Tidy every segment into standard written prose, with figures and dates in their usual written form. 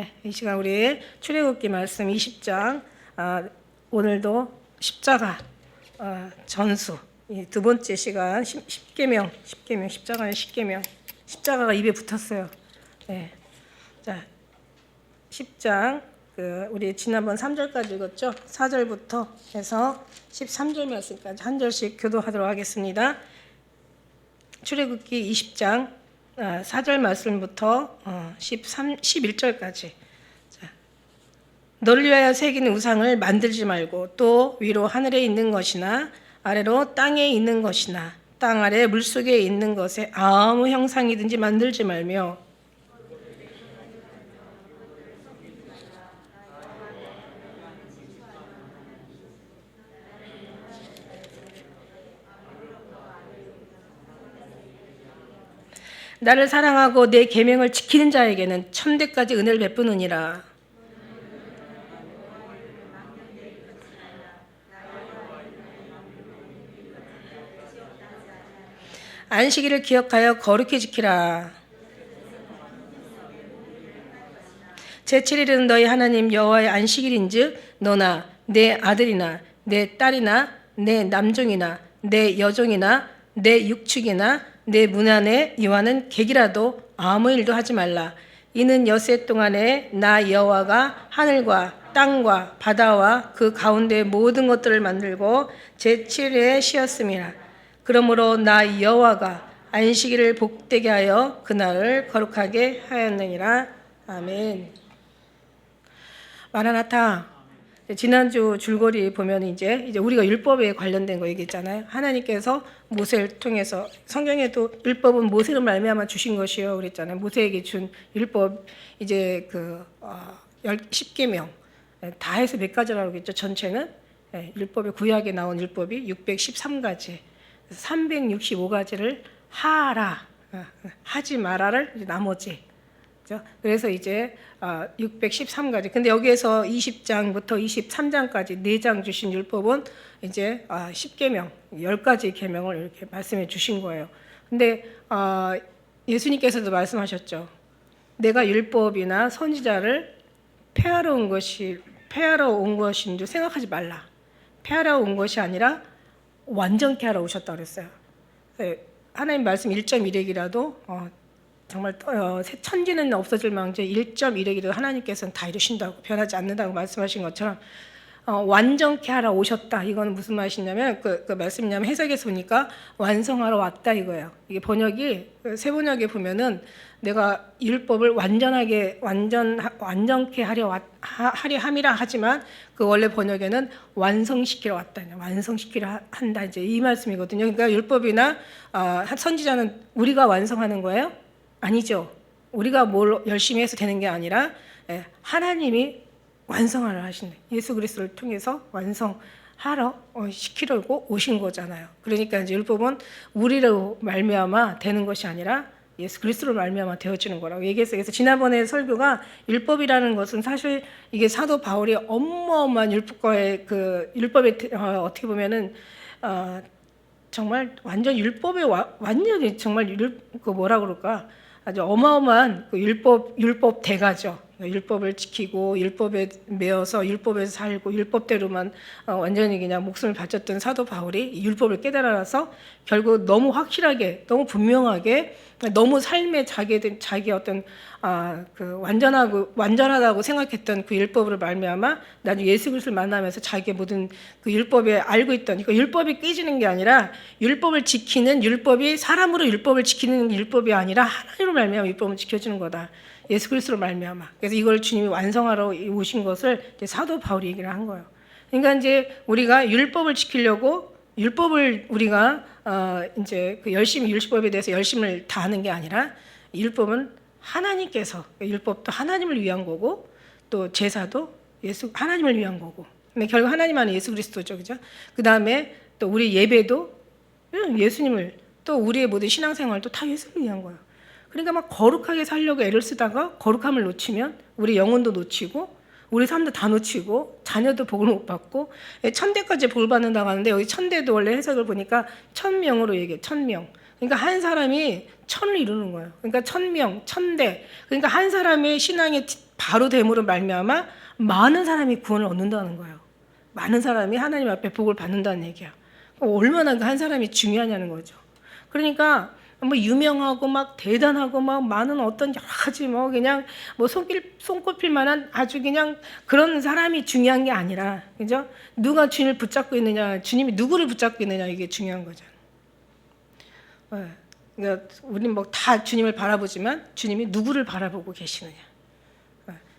네, 이 시간 우리 출애굽기 말씀 20장 오늘도 십자가 전수 두 번째 시간 10계명 십자가의 10계명 십자가가 입에 붙었어요. 네, 자 10장 우리 지난번 3절까지 읽었죠. 4절부터 해서 13절 말씀까지 한 절씩 교도하도록 하겠습니다. 출애굽기 20장 4절 말씀부터 11절까지. 너를 위하여 새기는 우상을 만들지 말고 또 위로 하늘에 있는 것이나 아래로 땅에 있는 것이나 땅 아래 물속에 있는 것에 아무 형상이든지 만들지 말며 나를 사랑하고 내 계명을 지키는 자에게는 천대까지 은혜를 베푸느니라. 안식일을 기억하여 거룩히 지키라. 제7일은 너희 하나님 여호와의 안식일인즉 너나 내 아들이나 내 딸이나 내 남종이나 내 여종이나 내 육축이나 내 문 안에 이와는 객이라도 아무 일도 하지 말라. 이는 엿새 동안에 나 여호와가 하늘과 땅과 바다와 그 가운데 모든 것들을 만들고 제7일에 쉬었음이라. 그러므로 나 여호와가 안식일을 복되게 하여 그날을 거룩하게 하였느니라. 아멘. 마라나타. 지난주 줄거리 보면 이제 우리가 율법에 관련된 거 얘기했잖아요. 하나님께서 모세를 통해서 성경에도 율법은 모세를 말미암아 주신 것이요 그랬잖아요. 모세에게 준 율법 이제 10계명 다 해서 몇 가지라고 했죠. 전체는 율법의 구약에 나온 율법이 613가지 365가지를 하라 하지 마라를 나머지. 그래서 이제 613가지. 근데 여기에서 20장부터 23장까지 4장 주신 율법은 이제 10계명, 10가지 계명을 이렇게 말씀해 주신 거예요. 근데 예수님께서도 말씀하셨죠. 내가 율법이나 선지자를 폐하러 온 것인 줄 생각하지 말라. 폐하러 온 것이 아니라 완전케 하러 오셨다고 그랬어요. 하나님 말씀 1.1핵이라도 정말 천지는 없어질 망정 1.1핵이라도 하나님께서는 다 이루신다고 변하지 않는다고 말씀하신 것처럼 완전케 하러 오셨다. 이건 무슨 말이냐면 그 말씀이냐면 해석에서 보니까 완성하러 왔다 이거예요. 이게 번역이 새 번역에 보면은 내가 율법을 완전케 하려 함이라 하지만 그 원래 번역에는 완성시키러 왔다. 완성시키려 한다 이제 이 말씀이거든요. 그러니까 율법이나 선지자는 우리가 완성하는 거예요? 아니죠. 우리가 뭘 열심히 해서 되는 게 아니라 하나님이 완성하려 하신다. 예수 그리스도를 통해서 완성하러 시키려고 오신 거잖아요. 그러니까 이제 율법은 우리로 말미암아 되는 것이 아니라 예수 그리스도로 말미암아 되어지는 거라고 얘기했어요. 그래서 지난번에 설교가 율법이라는 것은 사실 이게 사도 바울이 어마어마한 율법과의 율법에 어떻게 보면은 정말 완전 율법에 완전히 정말 뭐라 그럴까? 아주 어마어마한 율법 대가죠. 율법을 지키고 율법에 매여서 율법에서 살고 율법대로만 완전히 그냥 목숨을 바쳤던 사도 바울이 율법을 깨달아서 결국 너무 확실하게, 너무 분명하게, 너무 삶에 자기 어떤 완전하다고 생각했던 그 율법으로 말미암아 나중에 예수 그리스도를 만나면서 자기의 모든 그 율법에 알고 있던 그러니까 율법이 깨지는 게 아니라 율법을 지키는 율법이 사람으로 율법을 지키는 율법이 아니라 하나님으로 말미암아 율법은 지켜지는 거다. 예수 그리스도로 말미암아. 그래서 이걸 주님이 완성하러 오신 것을 이제 사도 바울이 얘기를 한 거예요. 그러니까 이제 우리가 율법을 지키려고 율법을 우리가 이제 열심히 율법에 대해서 열심을 다하는 게 아니라 율법은 하나님께서 율법도 하나님을 위한 거고 또 제사도 하나님을 위한 거고. 근데 결국 하나님 안에 예수 그리스도죠, 그죠? 그 다음에 또 우리 예배도 예수님을 또 우리의 모든 신앙생활도 다 예수를 위한 거예요. 그러니까 막 거룩하게 살려고 애를 쓰다가 거룩함을 놓치면 우리 영혼도 놓치고 우리 삶도 다 놓치고 자녀도 복을 못 받고 천대까지 복을 받는다고 하는데 여기 천대도 원래 해석을 보니까 1000명으로 얘기해. 1000명. 그러니까 한 사람이 천을 이루는 거예요. 그러니까 1000명, 1000대. 그러니까 한 사람의 신앙의 바로 됨으로 말미암아 많은 사람이 구원을 얻는다는 거예요. 많은 사람이 하나님 앞에 복을 받는다는 얘기야. 얼마나 그 한 사람이 중요하냐는 거죠. 그러니까 뭐 유명하고 막 대단하고 막 많은 어떤 여러 가지 뭐 그냥 뭐 손꼽힐 만한 아주 그냥 그런 사람이 중요한 게 아니라, 그죠? 누가 주님을 붙잡고 있느냐, 주님이 누구를 붙잡고 있느냐, 이게 중요한 거잖아요. 그러니까 우리는 뭐 다 주님을 바라보지만 주님이 누구를 바라보고 계시느냐.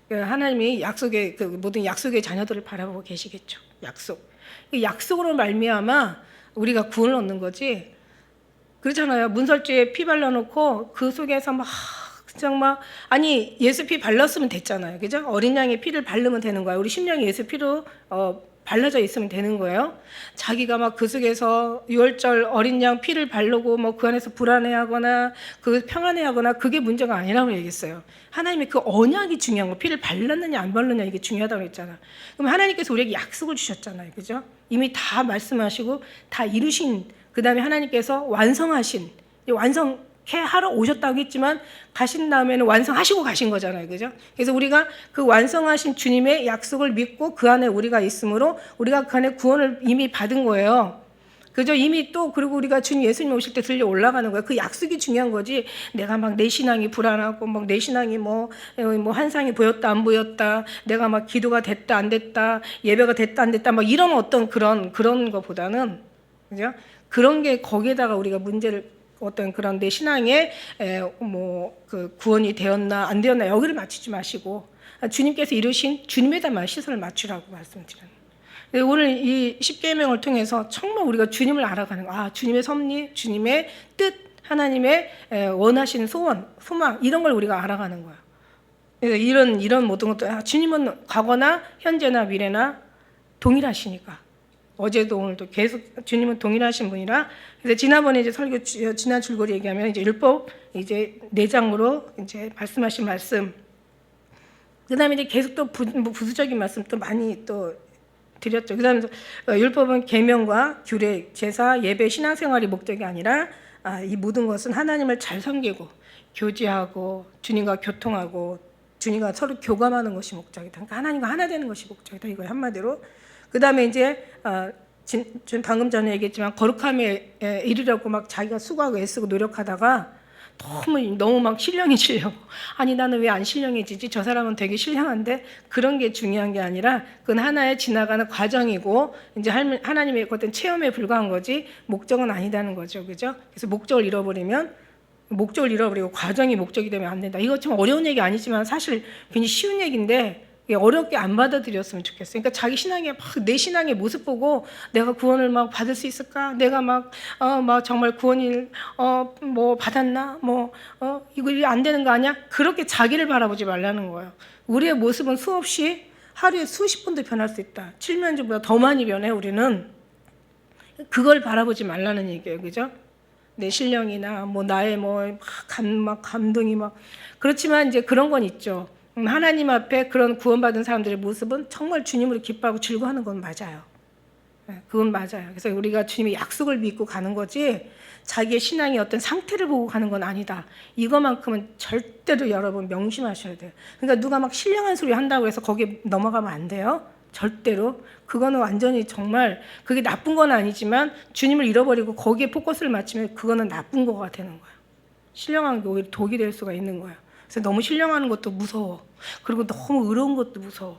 그러니까 하나님이 약속의 그 모든 약속의 자녀들을 바라보고 계시겠죠. 약속. 그 약속으로 말미암아 우리가 구원을 얻는 거지. 그렇잖아요. 문설주에 피 발라놓고 그 속에서 막 그냥 막 아니 예수 피 발랐으면 됐잖아요. 그죠? 어린 양의 피를 바르면 되는 거야. 우리 심령이 예수 피로 발라져 있으면 되는 거예요. 자기가 막 그 속에서 유월절 어린 양 피를 바르고 뭐 그 안에서 불안해하거나 그 평안해하거나 그게 문제가 아니라고 얘기했어요. 하나님의 그 언약이 중요한 거. 피를 발랐느냐 안 발랐느냐 이게 중요하다고 했잖아. 그럼 하나님께서 우리에게 약속을 주셨잖아요. 그죠? 이미 다 말씀하시고 다 이루신, 그 다음에 하나님께서 완성하신, 완성케 하러 오셨다고 했지만 가신 다음에는 완성하시고 가신 거잖아요. 그죠? 그래서 우리가 그 완성하신 주님의 약속을 믿고 그 안에 우리가 있으므로 우리가 그 안에 구원을 이미 받은 거예요. 그죠? 이미 또 그리고 우리가 주님 예수님 오실 때 들려 올라가는 거예요. 그 약속이 중요한 거지. 내가 막 내 신앙이 불안하고 막 내 신앙이 뭐 환상이 보였다 안 보였다, 내가 막 기도가 됐다 안 됐다, 예배가 됐다 안 됐다 막 이런 어떤 그런 거보다는, 그죠? 그런 게 거기에다가 우리가 문제를 어떤 그런 내 신앙에 뭐 그 구원이 되었나 안 되었나 여기를 맞추지 마시고 주님께서 이루신 주님에다만 시선을 맞추라고 말씀드려요. 오늘 이 십계명을 통해서 정말 우리가 주님을 알아가는 거, 주님의 섭리, 주님의 뜻, 하나님의 원하시는 소원, 소망 이런 걸 우리가 알아가는 거야. 그래서 이런 모든 것도 주님은 과거나 현재나 미래나 동일하시니까. 어제도 오늘도 계속 주님은 동일하신 분이라. 그래서 지난번에 이제 설교 지난 줄거리 얘기하면 이제 율법 이제 4장으로 이제 말씀하신 말씀. 그다음에 이제 계속 또 부수적인 말씀 또 많이 또 드렸죠. 그다음에 율법은 계명과 규례, 제사, 예배, 신앙생활이 목적이 아니라 이 모든 것은 하나님을 잘 섬기고 교제하고 주님과 교통하고 주님과 서로 교감하는 것이 목적이다. 그러니까 하나님과 하나 되는 것이 목적이다. 이거 한마디로. 그다음에 이제 좀 방금 전에 얘기했지만 거룩함에 이르려고 막 자기가 수고하고 애쓰고 노력하다가 너무 막 신령해지려고, 아니 나는 왜 안 신령해지지? 저 사람은 되게 신령한데, 그런 게 중요한 게 아니라 그건 하나의 지나가는 과정이고 이제 하나님의 어떤 체험에 불과한 거지 목적은 아니다는 거죠. 그죠? 그래서 목적을 잃어버리고 과정이 목적이 되면 안 된다. 이거 참 어려운 얘기 아니지만 사실 굉장히 쉬운 얘기인데 어렵게 안 받아들였으면 좋겠어요. 그러니까 자기 신앙에 막 내 신앙의 모습 보고 내가 구원을 막 받을 수 있을까? 내가 막 정말 구원을 뭐 받았나? 이거 안 되는 거 아니야? 그렇게 자기를 바라보지 말라는 거예요. 우리의 모습은 수없이 하루에 수십 번도 변할 수 있다. 칠면조보다 더 많이 변해. 우리는 그걸 바라보지 말라는 얘기예요. 그죠? 내 신령이나 나의 감동이 그렇지만 이제 그런 건 있죠. 하나님 앞에 그런 구원받은 사람들의 모습은 정말 주님으로 기뻐하고 즐거워하는 건 맞아요. 그건 맞아요. 그래서 우리가 주님의 약속을 믿고 가는 거지 자기의 신앙의 어떤 상태를 보고 가는 건 아니다. 이것만큼은 절대로 여러분 명심하셔야 돼요. 그러니까 누가 막 신령한 소리 한다고 해서 거기에 넘어가면 안 돼요. 절대로. 그거는 완전히 정말 그게 나쁜 건 아니지만 주님을 잃어버리고 거기에 포커스를 맞추면 그거는 나쁜 거가 되는 거예요. 신령한 게 오히려 독이 될 수가 있는 거예요. 그래서 너무 신령하는 것도 무서워. 그리고 너무 의로운 것도 무서워.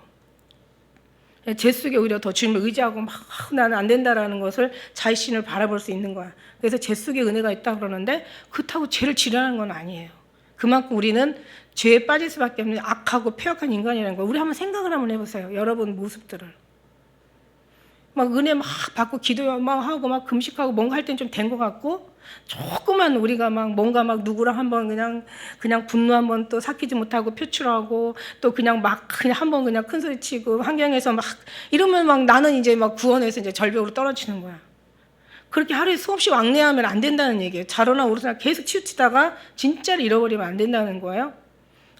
제 속에 오히려 더 주님을 의지하고 나는 안 된다라는 것을 자신을 바라볼 수 있는 거야. 그래서 제 속에 은혜가 있다 그러는데 그렇다고 죄를 지르는 건 아니에요. 그만큼 우리는 죄에 빠질 수밖에 없는 악하고 폐역한 인간이라는 거. 우리 한번 생각을 한번 해보세요. 여러분 모습들을. 은혜 받고 기도 하고 금식하고 뭔가 할 땐 좀 된 것 같고, 조금만 우리가 뭔가 누구랑 한번 그냥 분노 한번 또 삭히지 못하고 표출하고 또 그냥 한번 그냥 큰 소리 치고 환경에서 이러면 나는 이제 구원에서 이제 절벽으로 떨어지는 거야. 그렇게 하루에 수없이 왕래하면 안 된다는 얘기예요. 자로나 오르나 계속 치우치다가 진짜를 잃어버리면 안 된다는 거예요.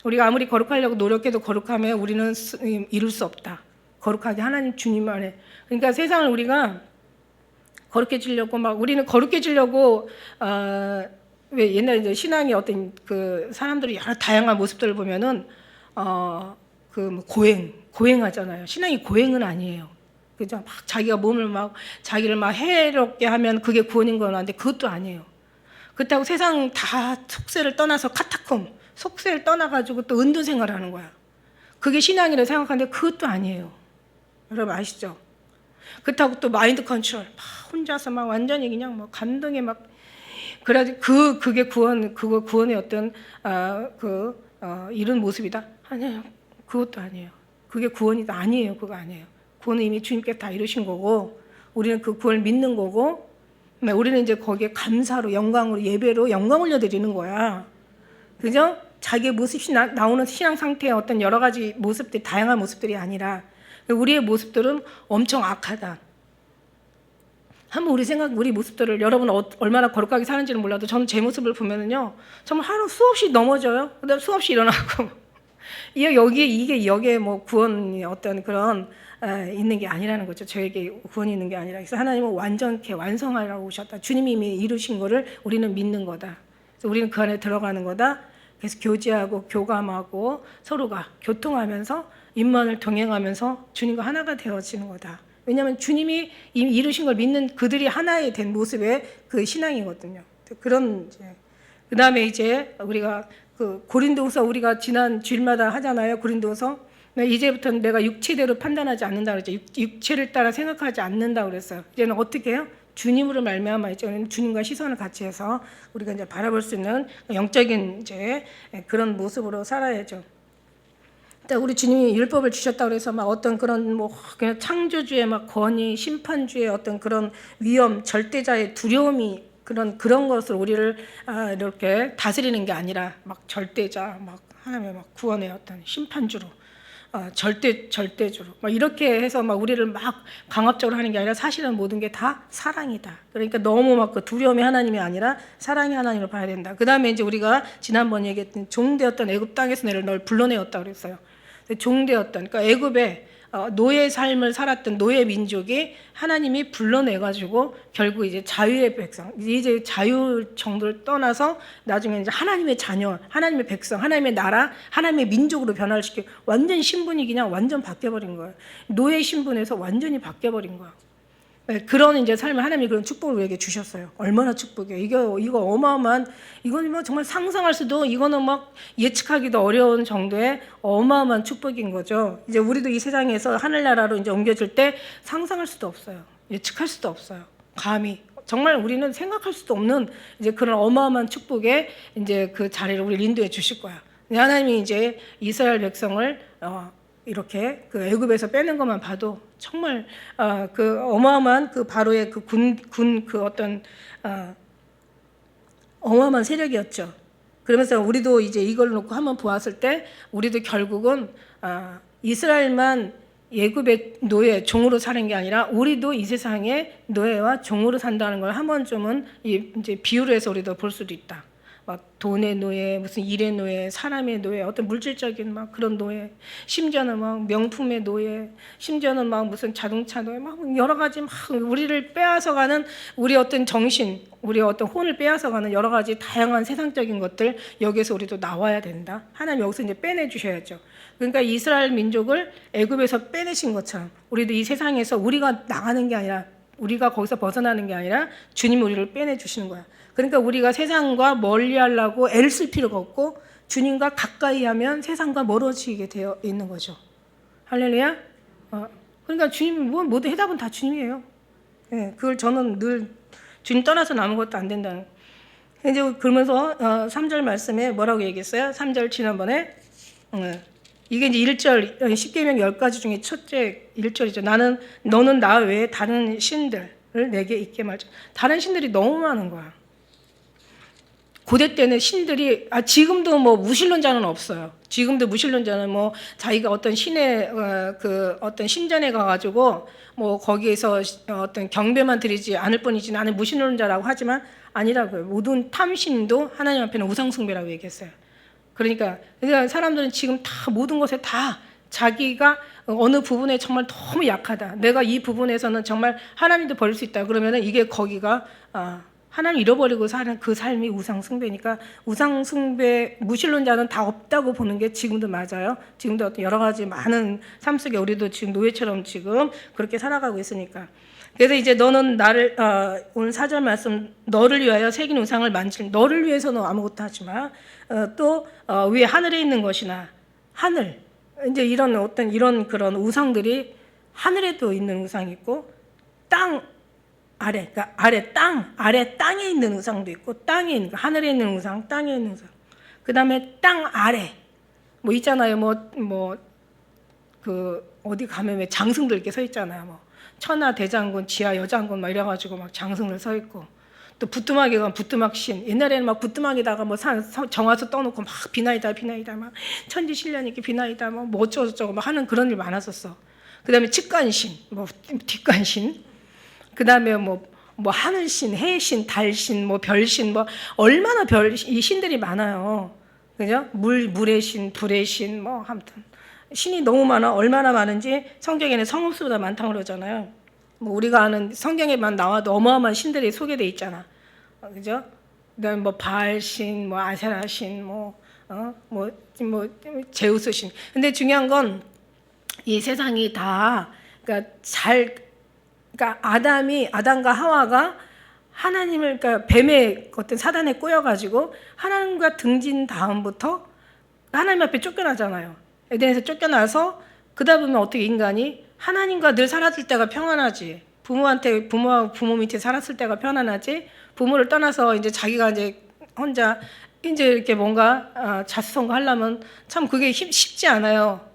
우리가 아무리 거룩하려고 노력해도 거룩하면 우리는 이룰 수 없다. 거룩하게 하나님 주님 안에. 그러니까 세상을 우리가 거룩해지려고 우리는 거룩해지려고 왜 옛날에 이제 신앙의 어떤 그 사람들이 여러 다양한 모습들을 보면은 뭐 고행하잖아요. 신앙이 고행은 아니에요. 그죠? 막 자기가 몸을 막 자기를 막 해롭게 하면 그게 구원인 건 아닌데 그것도 아니에요. 그렇다고 세상 다 속세를 떠나서 카타콤 속세를 떠나가지고 또 은둔 생활을 하는 거야. 그게 신앙이라고 생각하는데 그것도 아니에요. 여러분 아시죠? 그렇다고 또 마인드 컨트롤 막 혼자서 막 완전히 그냥 뭐 감동에 막 그래가지고 그게 구원의 어떤 이런 모습이다? 아니에요. 그것도 아니에요. 그게 구원이 아니에요. 그거 아니에요. 구원은 이미 주님께서 다 이루신 거고 우리는 그 구원을 믿는 거고 우리는 이제 거기에 감사로 영광으로 예배로 영광 올려드리는 거야. 그죠? 자기의 모습이 나오는 신앙 상태의 어떤 여러 가지 모습들, 다양한 모습들이 아니라 우리의 모습들은 엄청 악하다. 한번 우리 모습들을 여러분 얼마나 거룩하게 사는지는 몰라도 저는 제 모습을 보면은요 정말 하루 수없이 넘어져요. 그다음 수없이 일어나고 여기에 뭐 구원이 어떤 그런 있는 게 아니라는 거죠. 저에게 구원이 있는 게 아니라 그래서 하나님은 완전케 완성하라고 오셨다. 주님이 이미 이루신 거를 우리는 믿는 거다. 그래서 우리는 그 안에 들어가는 거다. 그래서 교제하고 교감하고 서로가 교통하면서 임만을 동행하면서 주님과 하나가 되어지는 거다. 왜냐하면 주님이 이미 이루신 걸 믿는 그들이 하나의 된 모습의 그 신앙이거든요. 그런 그 다음에 이제 우리가 그 고린도후서 우리가 지난 주일마다 하잖아요. 고린도후서 이제부터는 내가 육체대로 판단하지 않는다 그랬죠. 육체를 따라 생각하지 않는다 그랬어요. 이제는 어떻게 해요? 주님으로 말미암아 이제 주님과 시선을 같이 해서 우리가 이제 바라볼 수 있는 영적인 이제 그런 모습으로 살아야죠. 우리 주님이 율법을 주셨다고 그래서 막 어떤 그런 뭐 그냥 창조주의 막 권위, 심판주의 어떤 그런 위험, 절대자의 두려움이 그런 것을 우리를 이렇게 다스리는 게 아니라 막 절대자, 막 하나님의 막 구원의 어떤 심판주로 절대주로 막 이렇게 해서 막 우리를 막 강압적으로 하는 게 아니라 사실은 모든 게 다 사랑이다. 그러니까 너무 막 그 두려움이 하나님이 아니라 사랑이 하나님을 봐야 된다. 그 다음에 이제 우리가 지난번 얘기했던 종되었던 애굽 땅에서 널 불러내었다 그랬어요. 종되었던 그러니까 애굽의 노예 삶을 살았던 노예 민족이 하나님이 불러내가지고 결국 이제 자유의 백성, 이제 자유 정도를 떠나서 나중에 이제 하나님의 자녀, 하나님의 백성, 하나님의 나라, 하나님의 민족으로 변화를 시키고 완전 신분이 그냥 완전 바뀌어버린 거예요. 노예 신분에서 완전히 바뀌어버린 거예요. 그런 이제 삶을 하나님이 그런 축복을 우리에게 주셨어요. 얼마나 축복이에요. 이거 어마어마한, 이거는 뭐 정말 상상할 수도, 이거는 막 예측하기도 어려운 정도의 어마어마한 축복인 거죠. 이제 우리도 이 세상에서 하늘나라로 이제 옮겨질 때 상상할 수도 없어요. 예측할 수도 없어요. 감히. 정말 우리는 생각할 수도 없는 이제 그런 어마어마한 축복에 이제 그 자리를 우리 인도해 주실 거야. 하나님이 이제 이스라엘 백성을 이렇게 그 애굽에서 빼는 것만 봐도 정말 그 어마어마한 그 바로의 그 군 그 어떤 어마어마한 세력이었죠. 그러면서 우리도 이제 이걸 놓고 한번 보았을 때 우리도 결국은 이스라엘만 애굽의 노예 종으로 사는 게 아니라 우리도 이 세상의 노예와 종으로 산다는 걸 한 번쯤은 이제 비유로 해서 우리도 볼 수도 있다. 막 돈의 노예, 무슨 일의 노예, 사람의 노예, 어떤 물질적인 막 그런 노예, 심지어는 막 명품의 노예, 심지어는 막 무슨 자동차 노예, 막 여러 가지 막 우리를 빼앗아가는 우리 어떤 정신, 우리 어떤 혼을 빼앗아가는 여러 가지 다양한 세상적인 것들 여기서 우리도 나와야 된다. 하나님 여기서 이제 빼내 주셔야죠. 그러니까 이스라엘 민족을 애굽에서 빼내신 것처럼 우리도 이 세상에서 우리가 나가는 게 아니라 우리가 거기서 벗어나는 게 아니라 주님이 우리를 빼내 주시는 거야. 그러니까 우리가 세상과 멀리 하려고 애를 쓸 필요가 없고 주님과 가까이 하면 세상과 멀어지게 되어 있는 거죠. 할렐루야. 그러니까 주님 모든 해답은 다 주님이에요. 예, 그걸 저는 늘 주님 떠나서 아무것도 안 된다는. 이제 그러면서 3절 말씀에 뭐라고 얘기했어요? 3절 지난번에 이게 이제 1절 10계명 10가지 중에 첫째 1절이죠. 너는 나 외에 다른 신들을 내게 있게 말자. 다른 신들이 너무 많은 거야. 고대 때는 신들이 지금도 뭐 무신론자는 없어요. 지금도 무신론자는 뭐 자기가 어떤 신의 그 어떤 신전에 가가지고 뭐 거기에서 어떤 경배만 드리지 않을 뿐이지 나는 무신론자라고 하지만 아니라고요. 모든 탐신도 하나님 앞에는 우상숭배라고 얘기했어요. 그러니까 사람들은 지금 다 모든 것에 다 자기가 어느 부분에 정말 너무 약하다. 내가 이 부분에서는 정말 하나님도 버릴 수 있다. 그러면은 이게 거기가 하나님 잃어버리고 사는 그 삶이 우상숭배니까 우상숭배 무신론자는 다 없다고 보는 게 지금도 맞아요. 지금도 어떤 여러 가지 많은 삶 속에 우리도 지금 노예처럼 지금 그렇게 살아가고 있으니까. 그래서 이제 너는 나를 오늘 4절 말씀 너를 위하여 새긴 우상을 만질 너를 위해서는 아무것도 하지 마. 또 위에 하늘에 있는 것이나 하늘 이제 이런 어떤 이런 그런 우상들이 하늘에도 있는 우상이 있고 땅 아래, 그러니까 아래 땅에 있는 우상도 있고 땅에 있는 하늘에 있는 우상, 땅에 있는 우상. 그다음에 땅 아래 뭐 있잖아요. 그 어디 가면 왜 장승들 이렇게 서 있잖아요. 뭐 천하 대장군, 지하 여장군 막 이래가지고 막 장승들 서 있고 또 부뚜막에 가면 부뚜막신. 옛날에는 막 부뚜막에다가 뭐 정화수 떠놓고 막 비나이다 막 천지신령 이렇게 비나이다 뭐 어쩌고저쩌고 막 하는 그런 일 많았었어. 그다음에 측간신, 뭐 뒷간신. 그다음에 뭐 하늘신, 해신, 달신, 뭐 별신, 뭐 얼마나 이 신들이 많아요. 그죠? 물의 신, 불의 신, 뭐 아무튼 신이 너무 많아. 얼마나 많은지 성경에는 성읍수보다 많다고 그러잖아요. 뭐 우리가 아는 성경에만 나와도 어마어마한 신들이 소개돼 있잖아. 그죠? 그다음에 뭐 바알신, 뭐 아세라신, 뭐 제우스신. 근데 중요한 건 이 세상이 다 그러니까 아담과 하와가 하나님을, 그러니까 뱀의 어떤 사단에 꼬여가지고 하나님과 등진 다음부터 하나님 앞에 쫓겨나잖아요. 에덴에서 쫓겨나서 그러다 보면 어떻게 인간이 하나님과 늘 살았을 때가 평안하지. 부모와 부모 밑에 살았을 때가 편안하지. 부모를 떠나서 이제 자기가 이제 혼자 이제 이렇게 뭔가 자수성가 하려면 참 그게 쉽지 않아요.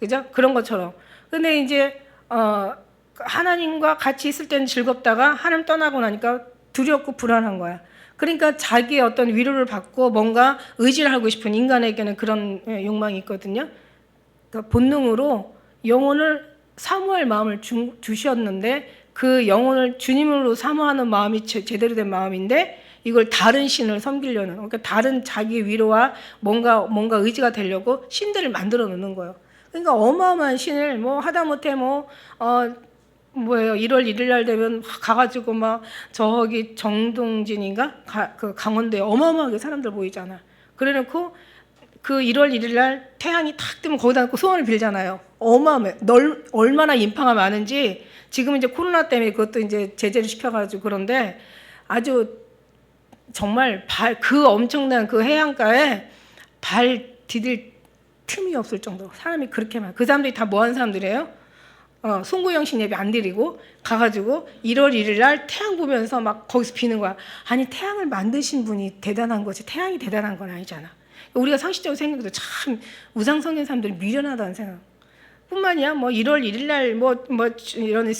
그죠? 그런 것처럼. 근데 이제 하나님과 같이 있을 때는 즐겁다가 하나님 떠나고 나니까 두렵고 불안한 거야. 그러니까 자기의 어떤 위로를 받고 뭔가 의지를 하고 싶은 인간에게는 그런 욕망이 있거든요. 그러니까 본능으로 영혼을 사모할 마음을 주셨는데 그 영혼을 주님으로 사모하는 마음이 제대로 된 마음인데 이걸 다른 신을 섬기려는, 그러니까 다른 자기 위로와 뭔가 의지가 되려고 신들을 만들어 놓는 거예요. 그러니까 어마어마한 신을 뭐 하다못해 1월 1일 날 되면 가가지고 막 저기 정동진인가 그 강원도에 어마어마하게 사람들 모이잖아. 그래놓고 그 1월 1일 날 태양이 탁 뜨면 거기다 놓고 소원을 빌잖아요. 어마어마해. 얼마나 인파가 많은지 지금 이제 코로나 때문에 그것도 이제 제재를 시켜가지고 그런데 아주 정말 그 엄청난 그 해안가에 발 디딜 틈이 없을 정도로 사람이 그렇게 많아. 그 사람들이 다 뭐하는 사람들이에요? 송구영신 예배 안 드리고 가가지고 1월 1일 날 태양 보면서 막 거기서 비는 거야. 아니 태양을 만드신 분이 대단한 거지 태양이 대단한 건 아니잖아. 우리가 상식적으로 생각해도 참 우상성인 사람들이 미련하다는 생각. 뿐만이야 뭐 1월 1일 날 이런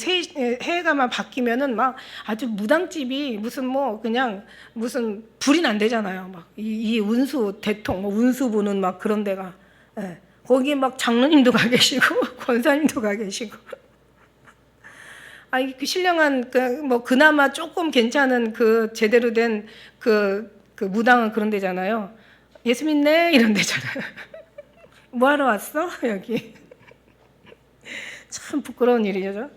해가만 바뀌면은 막 아주 무당집이 무슨 불이 난대잖아요. 막 이 운수 대통 뭐 운수 보는 막 그런 데가. 예. 거기 막 장로님도 가 계시고 권사님도 가 계시고. 그 신령한 그나마 조금 괜찮은 그 제대로 된 그 무당은 그런 데잖아요. 예수 믿네 이런 데잖아요. 뭐 하러 왔어 여기? 참 부끄러운 일이죠.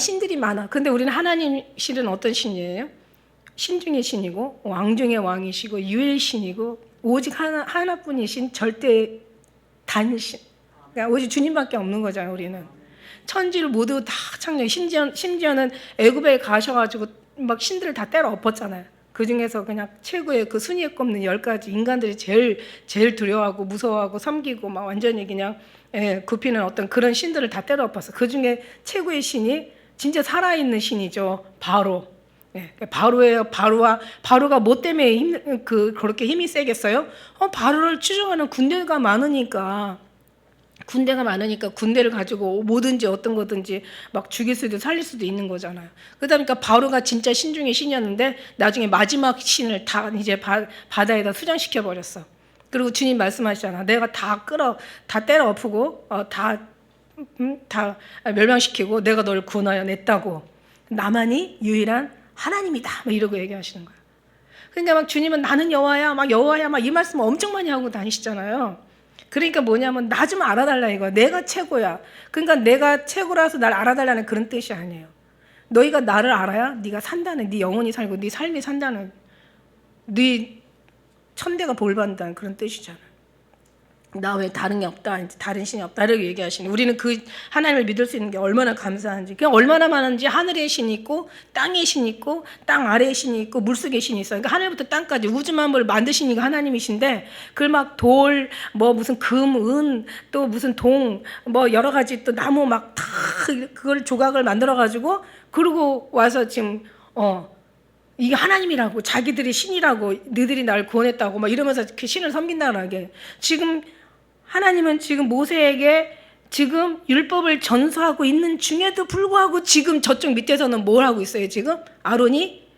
신들이 많아. 근데 우리는 하나님 실은 어떤 신이에요? 신 중의 신이고 왕 중의 왕이시고 유일신이고 오직 하나뿐이신 절대 단신. 그러니까 오직 주님밖에 없는 거잖아요. 우리는 천지를 모두 다 창조해. 심지어는 애굽에 가셔가지고 막 신들을 다 때려 엎었잖아요. 그 중에서 그냥 최고의 그 순위에 꼽는 10가지 인간들이 제일 두려워하고 무서워하고 섬기고 막 완전히 그냥 굽히는 어떤 그런 신들을 다 때려 엎었어. 그 중에 최고의 신이 진짜 살아있는 신이죠. 바로. 바로예요. 바로가 뭐 때문에 그렇게 힘이 세겠어요? 바로를 추종하는 군대가 많으니까 군대를 가지고 뭐든지 어떤 거든지 막 죽일 수도 살릴 수도 있는 거잖아요. 그러니까 바로가 진짜 신 중에 신이었는데 나중에 마지막 신을 다 이제 바다에다 수장시켜 버렸어. 그리고 주님 말씀하시잖아. 내가 다 때려 엎고 다 멸망시키고 내가 너를 구원하여 냈다고. 나만이 유일한 하나님이다. 막 이러고 얘기하시는 거예요. 그러니까 막 주님은 나는 여호와야 막 이 말씀 엄청 많이 하고 다니시잖아요. 그러니까 뭐냐면 나 좀 알아달라 이거. 내가 최고야. 그러니까 내가 최고라서 날 알아달라는 그런 뜻이 아니에요. 너희가 나를 알아야 네가 산다는, 네 영혼이 살고 네 삶이 산다는, 네 천대가 볼 받는다는 그런 뜻이잖아. 나 외에 다른 게 없다, 다른 신이 없다 이렇게 얘기하시니, 우리는 그 하나님을 믿을 수 있는 게 얼마나 감사한지, 그냥 얼마나 많은지. 하늘에 신이 있고 땅에 신이 있고 땅 아래에 신이 있고 물속에 신이 있어. 그러니까 하늘부터 땅까지 우주 만물을 만드신 이가 하나님이신데, 그걸 막 돌, 뭐 무슨 금, 은, 또 무슨 동, 뭐 여러 가지 또 나무 막 다 그걸 조각을 만들어 가지고, 그러고 와서 지금 이게 하나님이라고, 자기들이 신이라고, 너희들이 날 구원했다고 막 이러면서 그 신을 섬긴다는 게, 지금 하나님은 지금 모세에게 지금 율법을 전수하고 있는 중에도 불구하고 지금 저쪽 밑에서는 뭘 하고 있어요? 지금 아론이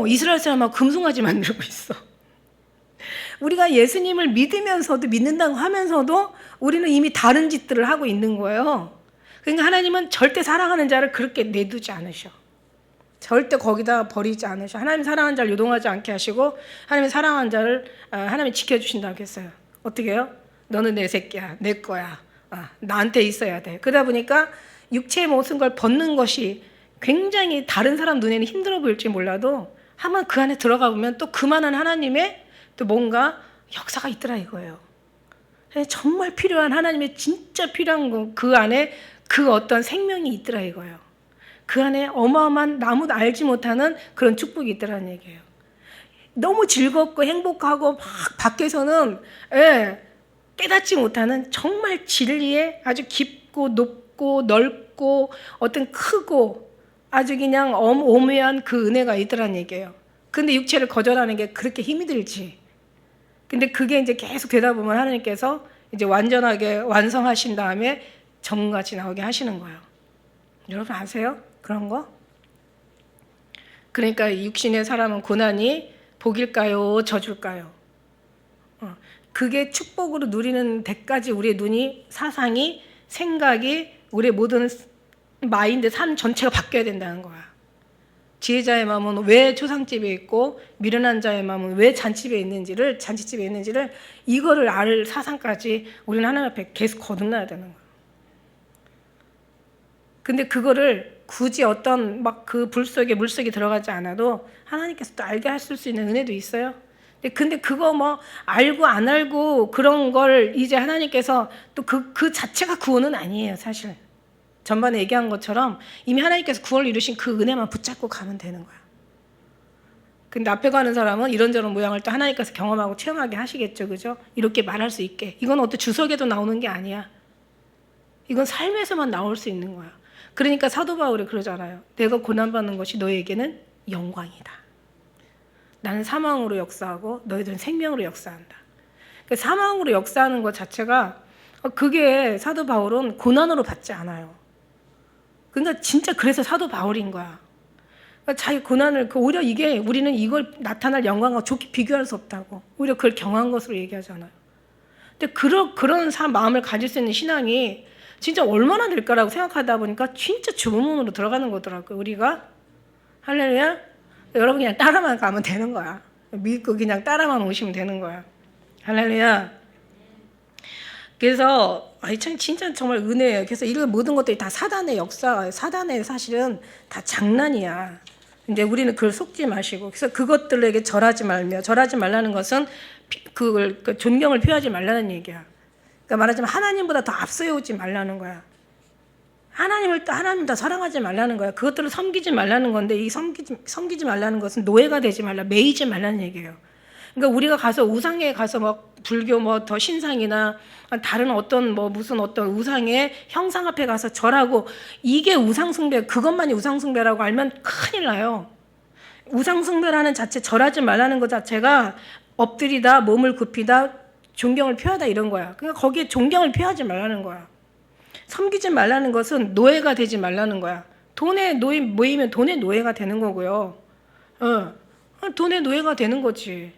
이스라엘 사람하고 금송아지 만들고 있어. 우리가 예수님을 믿으면서도, 믿는다고 하면서도 우리는 이미 다른 짓들을 하고 있는 거예요. 그러니까 하나님은 절대 사랑하는 자를 그렇게 내두지 않으셔. 절대 거기다 버리지 않으셔. 하나님 사랑하는 자를 요동하지 않게 하시고, 하나님 사랑하는 자를 하나님이 지켜주신다고 했어요. 어떻게 해요? 너는 내 새끼야, 내 거야, 나한테 있어야 돼. 그러다 보니까 육체의 모든 걸 벗는 것이 굉장히 다른 사람 눈에는 힘들어 보일지 몰라도, 한번 그 안에 들어가 보면 또 그만한 하나님의 또 뭔가 역사가 있더라 이거예요. 정말 필요한, 하나님의 진짜 필요한 거, 그 안에 그 어떤 생명이 있더라 이거예요. 그 안에 어마어마한 아무도 알지 못하는 그런 축복이 있더라는 얘기예요. 너무 즐겁고 행복하고 막 밖에서는 깨닫지 못하는 정말 진리에 아주 깊고 높고 넓고 어떤 크고 아주 그냥 오묘한 그 은혜가 있더라는 얘기예요. 근데 육체를 거절하는 게 그렇게 힘이 들지. 근데 그게 이제 계속 되다 보면 하나님께서 이제 완전하게 완성하신 다음에 정같이 나오게 하시는 거예요. 여러분 아세요? 그런 거? 그러니까 육신의 사람은 고난이 복일까요? 저줄까요? 그게 축복으로 누리는 데까지 우리의 눈이, 사상이, 생각이, 우리의 모든 마인드, 삶 전체가 바뀌어야 된다는 거야. 지혜자의 마음은 왜 초상집에 있고 미련한 자의 마음은 왜 잔치집에 있는지를 이거를 알 사상까지 우리는 하나님 앞에 계속 거듭나야 되는 거야. 근데 그거를 굳이 어떤 막 그 불 속에 물 속에 들어가지 않아도 하나님께서 또 알게 하실 수 있는 은혜도 있어요. 근데 그거 뭐 알고 안 알고 그런 걸 이제 하나님께서 또 그 자체가 구원은 아니에요, 사실. 전반에 얘기한 것처럼 이미 하나님께서 구원을 이루신 그 은혜만 붙잡고 가면 되는 거야. 근데 앞에 가는 사람은 이런저런 모양을 또 하나님께서 경험하고 체험하게 하시겠죠, 그죠? 이렇게 말할 수 있게. 이건 어떤 주석에도 나오는 게 아니야. 이건 삶에서만 나올 수 있는 거야. 그러니까 사도 바울이 그러잖아요. 내가 고난받는 것이 너에게는 영광이다. 나는 사망으로 역사하고 너희들은 생명으로 역사한다. 그러니까 사망으로 역사하는 것 자체가, 그게 사도 바울은 고난으로 받지 않아요. 그러니까 진짜 그래서 사도 바울인 거야. 그러니까 자기 고난을, 오히려 이게 우리는 이걸 나타날 영광과 좋게 비교할 수 없다고. 오히려 그걸 경한 것으로 얘기하잖아요. 근데 그런 마음을 가질 수 있는 신앙이 진짜 얼마나 될까라고 생각하다 보니까 진짜 주문으로 들어가는 거더라고요, 우리가. 할렐루야. 여러분 그냥 따라만 가면 되는 거야. 믿고 그냥 따라만 오시면 되는 거야. 할렐루야. 그래서 참 진짜 정말 은혜예요. 그래서 이런 모든 것들이 다 사단의 역사, 사단의 사실은 다 장난이야. 이제 우리는 그걸 속지 마시고, 그래서 그것들에게 절하지 말라는 것은 그걸 존경을 표하지 말라는 얘기야. 그러니까 말하자면 하나님보다 더 앞서오지 말라는 거야. 하나님 더 사랑하지 말라는 거야. 그것들을 섬기지 말라는 건데, 이 섬기지 말라는 것은 노예가 되지 말라, 매이지 말라는 얘기예요. 그러니까 우리가 가서 우상에 가서 막 불교 뭐 더 신상이나 다른 어떤 뭐 무슨 어떤 우상의 형상 앞에 가서 절하고, 이게 우상숭배, 그것만이 우상숭배라고 알면 큰일 나요. 우상숭배라는 자체, 절하지 말라는 것 자체가 엎드리다, 몸을 굽히다, 존경을 표하다 이런 거야. 그러니까 거기에 존경을 표하지 말라는 거야. 섬기지 말라는 것은 노예가 되지 말라는 거야. 돈에 모이면 돈의 노예가 되는 거고요. 돈의 노예가 되는 거지.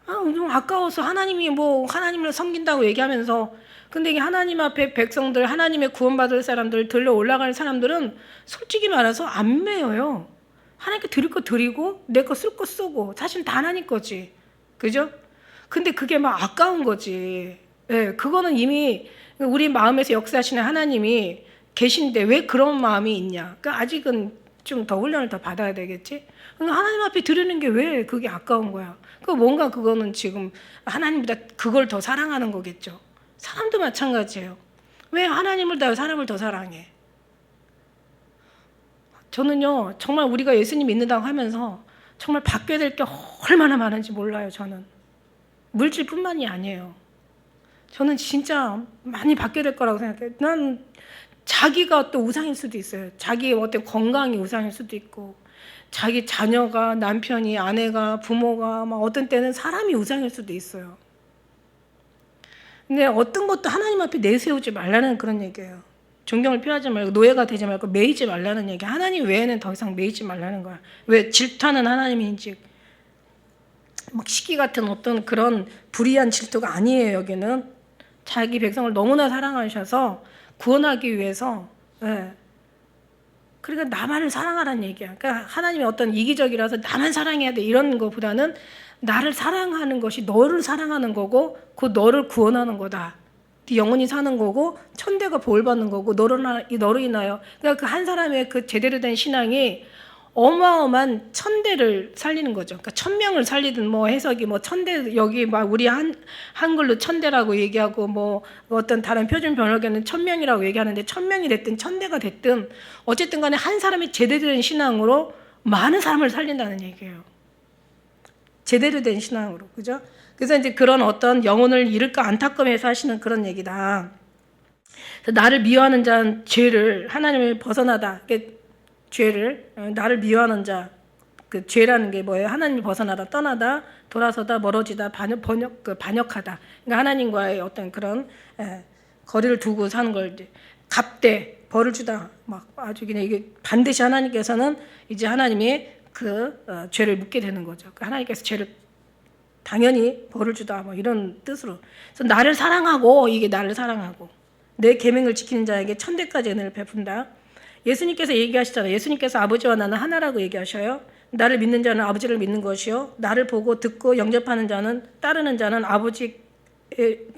좀 아까워서 하나님을 섬긴다고 얘기하면서, 근데 이게 하나님 앞에 백성들, 하나님의 구원받을 사람들, 들러 올라갈 사람들은 솔직히 말해서 안 매여요. 하나님께 드릴 거 드리고 내 거 쓸 거 쓰고, 사실 다 하나님 거지, 그죠? 근데 그게 막 아까운 거지. 그거는 이미 우리 마음에서 역사하시는 하나님이 계신데 왜 그런 마음이 있냐? 그러니까 아직은 좀 더 훈련을 더 받아야 되겠지. 그러니까 하나님 앞에 드리는 게 왜 그게 아까운 거야. 그 뭔가 그거는 지금 하나님보다 그걸 더 사랑하는 거겠죠. 사람도 마찬가지예요. 왜 하나님을 더 사람을 더 사랑해? 저는요 정말 우리가 예수님 믿는다고 하면서 정말 바뀌어야 될 게 얼마나 많은지 몰라요. 저는 물질뿐만이 아니에요. 저는 진짜 많이 바뀌어야 될 거라고 생각해요. 난 자기가 또 우상일 수도 있어요. 자기의 어떤 건강이 우상일 수도 있고, 자기 자녀가, 남편이, 아내가, 부모가, 막 어떤 때는 사람이 우상일 수도 있어요. 근데 어떤 것도 하나님 앞에 내세우지 말라는 그런 얘기예요. 존경을 표하지 말고 노예가 되지 말고 매이지 말라는 얘기. 하나님 외에는 더 이상 매이지 말라는 거야. 왜 질투하는 하나님인지 막 시기 같은 어떤 그런 불의한 질투가 아니에요. 여기는 자기 백성을 너무나 사랑하셔서 구원하기 위해서, 예. 그러니까 나만을 사랑하라는 얘기야. 그러니까 하나님이 어떤 이기적이라서 나만 사랑해야 돼 이런 것보다는 나를 사랑하는 것이 너를 사랑하는 거고 그 너를 구원하는 거다. 네 영혼이 사는 거고 천대가 보을 받는 거고 너로 인하여. 그러니까 그 한 사람의 그 제대로 된 신앙이 어마어마한 천대를 살리는 거죠. 그러니까 1000명을 살리든 뭐 해석이 뭐 천대, 여기 막 우리 한글로 천대라고 얘기하고 뭐 어떤 다른 표준 번역에는 1000명이라고 얘기하는데 1000명이 됐든 천대가 됐든 어쨌든 간에 한 사람이 제대로 된 신앙으로 많은 사람을 살린다는 얘기예요. 제대로 된 신앙으로. 그죠? 그래서 이제 그런 어떤 영혼을 잃을까 안타까워해서 하시는 그런 얘기다. 그래서 나를 미워하는 자는 죄를, 하나님을 벗어나다. 죄를, 나를 미워하는 자, 그 죄라는 게 뭐예요? 하나님을 벗어나다, 떠나다, 돌아서다, 멀어지다, 반역하다. 그러니까 하나님과의 어떤 그런 거리를 두고 사는 걸 이제 갑대, 벌을 주다, 막 아주 그냥 이게 반드시 하나님께서는 이제 하나님이 그 죄를 묻게 되는 거죠. 하나님께서 죄를 당연히 벌을 주다, 뭐 이런 뜻으로. 그래서 나를 사랑하고, 이게 나를 사랑하고 내 계명을 지키는 자에게 천대까지 은혜를 베푼다. 예수님께서 얘기하시잖아요. 예수님께서 아버지와 나는 하나라고 얘기하셔요. 나를 믿는 자는 아버지를 믿는 것이요, 나를 보고 듣고 영접하는 자는, 따르는 자는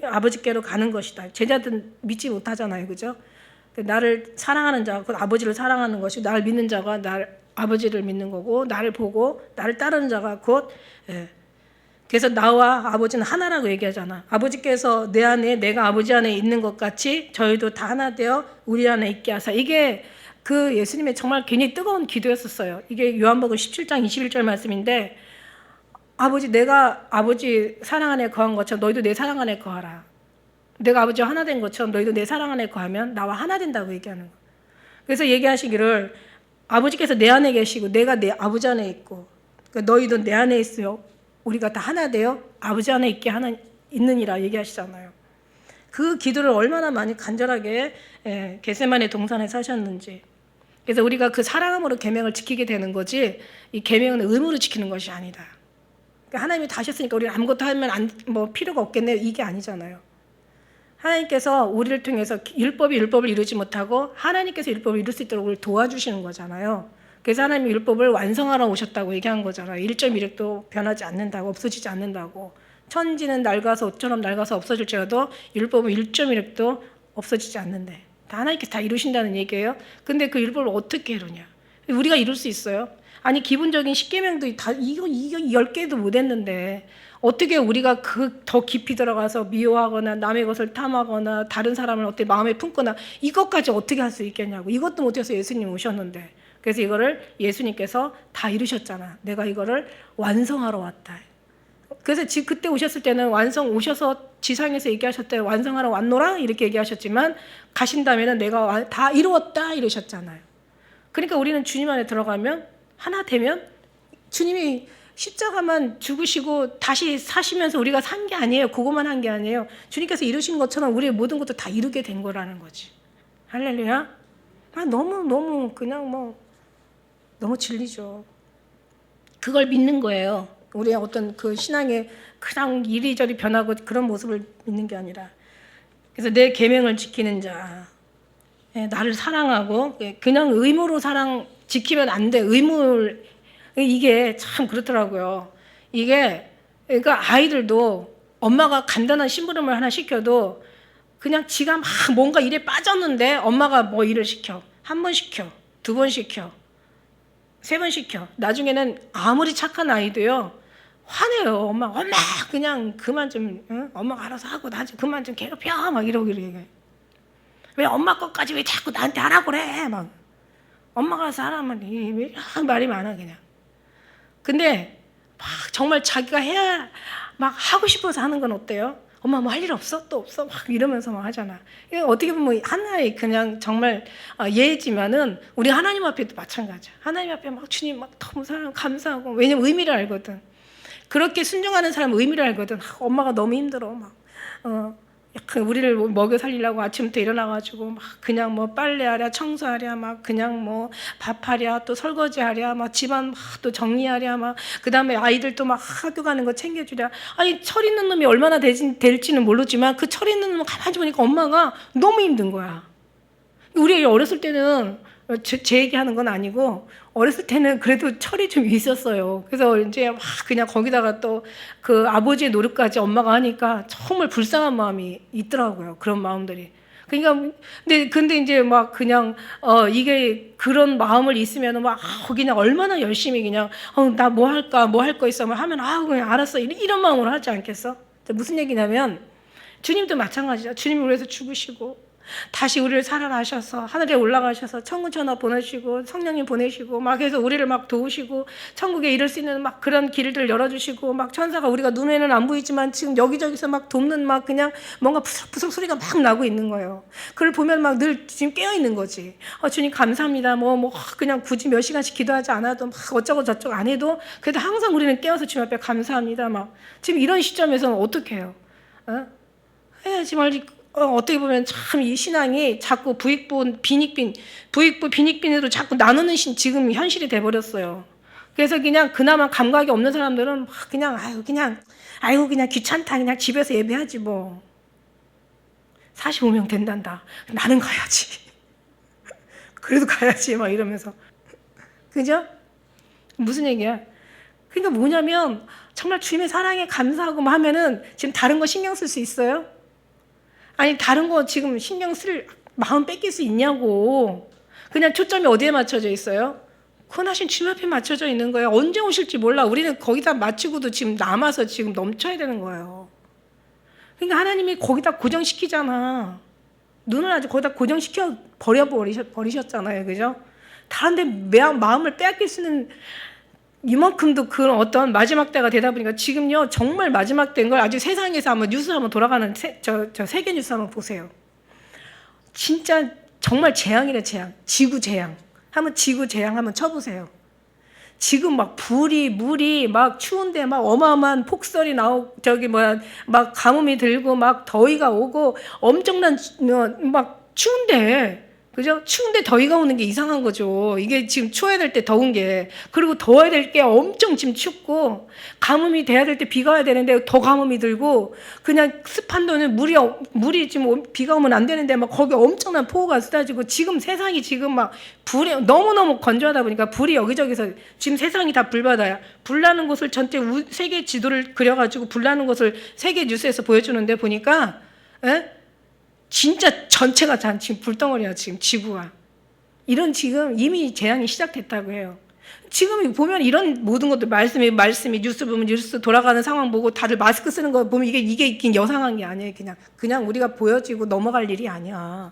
아버지께로 가는 것이다. 제자들은 믿지 못하잖아요. 그죠? 나를 사랑하는 자가 곧 아버지를 사랑하는 것이고, 나를 믿는 자가 아버지를 믿는 거고, 나를 보고 나를 따르는 자가 곧, 그래서 나와 아버지는 하나라고 얘기하잖아. 아버지께서 내 안에, 내가 아버지 안에 있는 것 같이 저희도 다 하나 되어 우리 안에 있게 하사. 이게 그 예수님의 정말 굉장히 뜨거운 기도였었어요. 이게 요한복음 17장 21절 말씀인데, 내가 아버지 사랑 안에 거한 것처럼 너희도 내 사랑 안에 거하라. 내가 아버지와 하나 된 것처럼 너희도 내 사랑 안에 거하면 나와 하나 된다고 얘기하는 거예요. 그래서 얘기하시기를 아버지께서 내 안에 계시고 내가 내 아버지 안에 있고, 그러니까 너희도 내 안에 있어요. 우리가 다 하나 되어 아버지 안에 있게 하나 있느니라 얘기하시잖아요. 그 기도를 얼마나 많이 간절하게 겟세마네 동산에 사셨는지. 그래서 우리가 그 사랑함으로 계명을 지키게 되는 거지, 이 계명은 의무로 지키는 것이 아니다. 그러니까 하나님이 다 하셨으니까 우리는 아무것도 하면 뭐 필요가 없겠네, 이게 아니잖아요. 하나님께서 우리를 통해서 율법을 이루지 못하고 하나님께서 율법을 이룰 수 있도록 우리를 도와주시는 거잖아요. 그래서 하나님이 율법을 완성하러 오셨다고 얘기한 거잖아요. 1.1획도 변하지 않는다고, 없어지지 않는다고. 천지는 낡아서 옷처럼 낡아서 없어질지라도 율법은 1.1획도 없어지지 않는데, 다 하나님께서 다 이루신다는 얘기예요. 근데 그 율법을 어떻게 이루냐? 우리가 이룰 수 있어요? 아니, 기본적인 10계명도 다 이거 10개도 못 했는데 어떻게 우리가 더 깊이 들어가서 미워하거나 남의 것을 탐하거나 다른 사람을 어떻게 마음에 품거나 이것까지 어떻게 할 수 있겠냐고. 이것도 못해서 예수님 오셨는데. 그래서 이거를 예수님께서 다 이루셨잖아. 내가 이거를 완성하러 왔다. 그래서 그때 오셨을 때는 오셔서 지상에서 얘기하셨대. 완성하러 왔노라 이렇게 얘기하셨지만, 가신 다음에는 내가 다 이루었다 이러셨잖아요. 그러니까 우리는 주님 안에 들어가면, 하나 되면, 주님이 십자가만 죽으시고 다시 사시면서 우리가 산 게 아니에요. 그것만 한 게 아니에요. 주님께서 이루신 것처럼 우리의 모든 것도 다 이루게 된 거라는 거지. 할렐루야. 너무 그냥 너무 진리죠. 그걸 믿는 거예요. 우리의 어떤 그 신앙의 그냥 이리저리 변하고 그런 모습을 믿는 게 아니라. 그래서 내 계명을 지키는 자, 나를 사랑하고, 그냥 의무로 지키면 안 돼. 이게 참 그렇더라고요. 그러니까 아이들도 엄마가 간단한 심부름을 하나 시켜도 그냥 지가 막 뭔가 일에 빠졌는데 엄마가 뭐 일을 시켜. 한 번 시켜, 두 번 시켜. 3번 시켜. 나중에는 아무리 착한 아이도요 화내요. 엄마 그냥 그만 좀, 응? 엄마가 알아서 하고 나 좀 그만 좀 괴롭혀 막 이러고 얘기해. 왜 엄마 것까지 왜 자꾸 나한테 하라고 그래 막. 엄마가 알아서 하라면 왜 말이 많아 그냥. 근데 막 정말 자기가 해야 막 하고 싶어서 하는 건 어때요? 엄마 뭐 할 일 없어? 또 없어? 막 이러면서 막 하잖아. 이게 어떻게 보면 하나의 그냥 정말 예지만은 우리 하나님 앞에도 마찬가지야. 하나님 앞에 막 주님 막 너무 사랑 감사하고, 왜냐면 의미를 알거든. 그렇게 순종하는 사람은 의미를 알거든. 엄마가 너무 힘들어 막 약간 우리를 먹여 살리려고 아침부터 일어나가지고 막 그냥 뭐 빨래하랴 청소하랴 막 그냥 뭐 밥하랴 또 설거지하랴 막 집안 막 또 정리하랴 막 그다음에 아이들 또 막 학교 가는 거 챙겨주랴. 아니 철 있는 놈이 얼마나 될지는 모르지만 그 철 있는 놈 가만히 보니까 엄마가 너무 힘든 거야. 우리 어렸을 때는 제 얘기하는 건 아니고 어렸을 때는 그래도 철이 좀 있었어요. 그래서 이제 막 그냥 거기다가 또 그 아버지의 노력까지 엄마가 하니까 정말 불쌍한 마음이 있더라고요. 그런 마음들이. 그러니까 근데 이제 막 그냥 이게 그런 마음을 있으면 막 그냥 얼마나 열심히 그냥 나 뭐 할까 뭐 할 거 있어 하면 그냥 알았어 이런 마음으로 하지 않겠어? 무슨 얘기냐면 주님도 마찬가지죠. 주님을 위해서 죽으시고 다시 우리를 살아나셔서 하늘에 올라가셔서 천군 천하 보내시고 성령님 보내시고 막 해서 우리를 막 도우시고 천국에 이를 수 있는 막 그런 길들을 열어주시고 막 천사가 우리가 눈에는 안 보이지만 지금 여기저기서 막 돕는 막 그냥 뭔가 푸석푸석 소리가 막 나고 있는 거예요. 그걸 보면 막 늘 지금 깨어 있는 거지. 주님 감사합니다. 뭐 그냥 굳이 몇 시간씩 기도하지 않아도 막 어쩌고 저쩌고 안 해도 그래도 항상 우리는 깨어서 주님 앞에 감사합니다. 막 지금 이런 시점에서는 어떻게 해요? 해야지 말지. 어떻게 보면 참 이 신앙이 자꾸 부익부 빈익빈으로 자꾸 나누는 지금 현실이 돼버렸어요. 그래서 그냥 그나마 감각이 없는 사람들은 막 그냥 그냥 귀찮다 그냥 집에서 예배하지 뭐. 45명 된단다. 나는 가야지. 그래도 가야지 막 이러면서. 그죠? 무슨 얘기야? 그러니까 뭐냐면 정말 주님의 사랑에 감사하고 뭐 하면은 지금 다른 거 신경 쓸 수 있어요? 아니 다른 거 지금 신경 쓸 마음 뺏길 수 있냐고. 그냥 초점이 어디에 맞춰져 있어요? 권하신 주님 앞에 맞춰져 있는 거예요. 언제 오실지 몰라. 우리는 거기다 맞추고도 지금 남아서 지금 넘쳐야 되는 거예요. 그러니까 하나님이 거기다 고정시키잖아. 눈을 아주 거기다 고정시켜 버리셨잖아요. 그죠? 다른데 마음을 빼앗길 수는 이만큼도 그런 어떤 마지막 때가 되다 보니까 지금요 정말 마지막 때인 걸 아주 세상에서 한번 뉴스 한번 돌아가는 저 세계 뉴스 한번 보세요. 진짜 정말 재앙이래 재앙. 지구 재앙. 한번 지구 재앙 한번 쳐보세요. 지금 막 물이 막 추운데 막 어마어마한 폭설이 막 가뭄이 들고 막 더위가 오고 엄청난 막 추운데. 그죠? 추운데 더위가 오는 게 이상한 거죠. 이게 지금 추워야 될 때 더운 게. 그리고 더워야 될 게 엄청 지금 춥고, 가뭄이 돼야 될 때 비가 와야 되는데 더 가뭄이 들고, 그냥 습한 데는 물이 지금 비가 오면 안 되는데 막 거기 엄청난 폭우가 쏟아지고, 지금 세상이 지금 막 불이 너무너무 건조하다 보니까 불이 여기저기서 지금 세상이 다 불바다야. 불나는 곳을 전체 세계 지도를 그려가지고 불나는 곳을 세계 뉴스에서 보여주는데 보니까, 진짜 전체가 지금 불덩어리야, 지금 지구가. 이런 지금 이미 재앙이 시작됐다고 해요. 지금 보면 이런 모든 것들, 말씀이, 뉴스 보면 뉴스 돌아가는 상황 보고 다들 마스크 쓰는 거 보면 이게 여상한 게 아니에요. 그냥 우리가 보여지고 넘어갈 일이 아니야.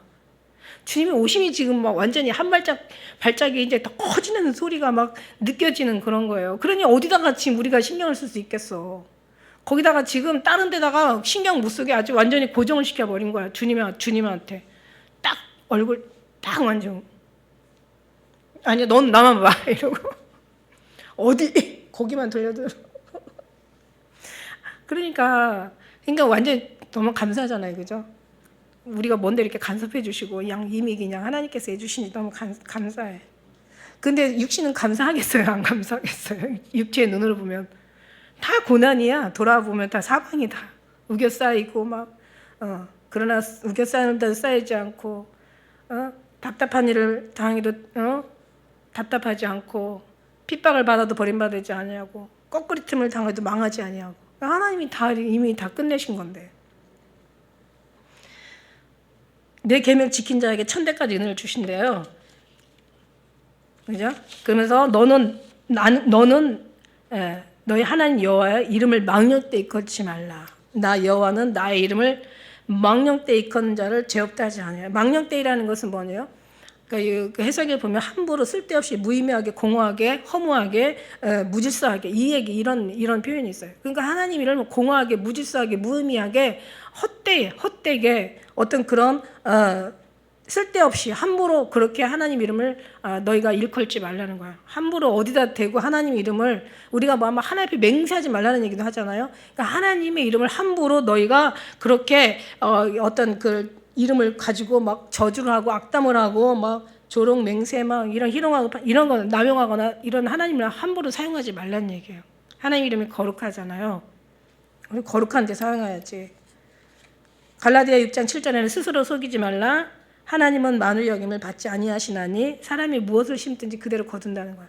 주님의 오심이 지금 막 완전히 한 발짝이 이제 더 커지는 소리가 막 느껴지는 그런 거예요. 그러니 어디다가 지금 우리가 신경을 쓸 수 있겠어. 거기다가 지금 다른 데다가 신경 못 쓰게 아주 완전히 고정을 시켜버린 거야. 주님한테. 딱 얼굴 딱 완전. 아니야 넌 나만 봐 이러고. 어디 거기만 돌려도. 그러니까 완전 너무 감사하잖아요. 그죠? 우리가 뭔데 이렇게 간섭해 주시고 이미 그냥 하나님께서 해주시니 너무 감사해. 근데 육신은 감사하겠어요? 안 감사하겠어요? 육체의 눈으로 보면 다 고난이야. 돌아보면 다 사방이 다 우겨 쌓이고 막 그러나 우겨 쌓이는 데도 쌓이지 않고 답답한 일을 당해도 답답하지 않고 핍박을 받아도 버림받지 아니하고 꺾으리틈을 당해도 망하지 아니하고 하나님이 이미 다 끝내신 건데 내 계명 지킨 자에게 천대까지 은혜를 주신대요. 그죠? 그러면서 너는 너희 하나님 여호와의 이름을 망령되이 걸지 말라. 나 여호와는 나의 이름을 망령되이 거는 자를 죄 없다 하지 않아요. 망령되이라는 것은 뭐예요? 그러니까 그 해석에 보면 함부로 쓸데없이 무의미하게 공허하게 허무하게 무질서하게 이 얘기 이런 표현이 있어요. 그러니까 하나님 이름을 공허하게 무질서하게 무의미하게 헛되게 어떤 그런 쓸데없이 함부로 그렇게 하나님 이름을 너희가 일컬지 말라는 거야. 함부로 어디다 대고 하나님 이름을 우리가 뭐 아마 하나님 앞에 맹세하지 말라는 얘기도 하잖아요. 그러니까 하나님의 이름을 함부로 너희가 그렇게 어떤 그 이름을 가지고 막 저주를 하고 악담을 하고 막 조롱 맹세 막 이런 희롱하고 이런 거 남용하거나 이런 하나님을 함부로 사용하지 말라는 얘기예요. 하나님 이름이 거룩하잖아요. 우리 거룩한 데 사용해야지. 갈라디아 6장 7절에는 스스로 속이지 말라. 하나님은 만을 여김을 받지 아니하시나니 사람이 무엇을 심든지 그대로 거둔다는 거야.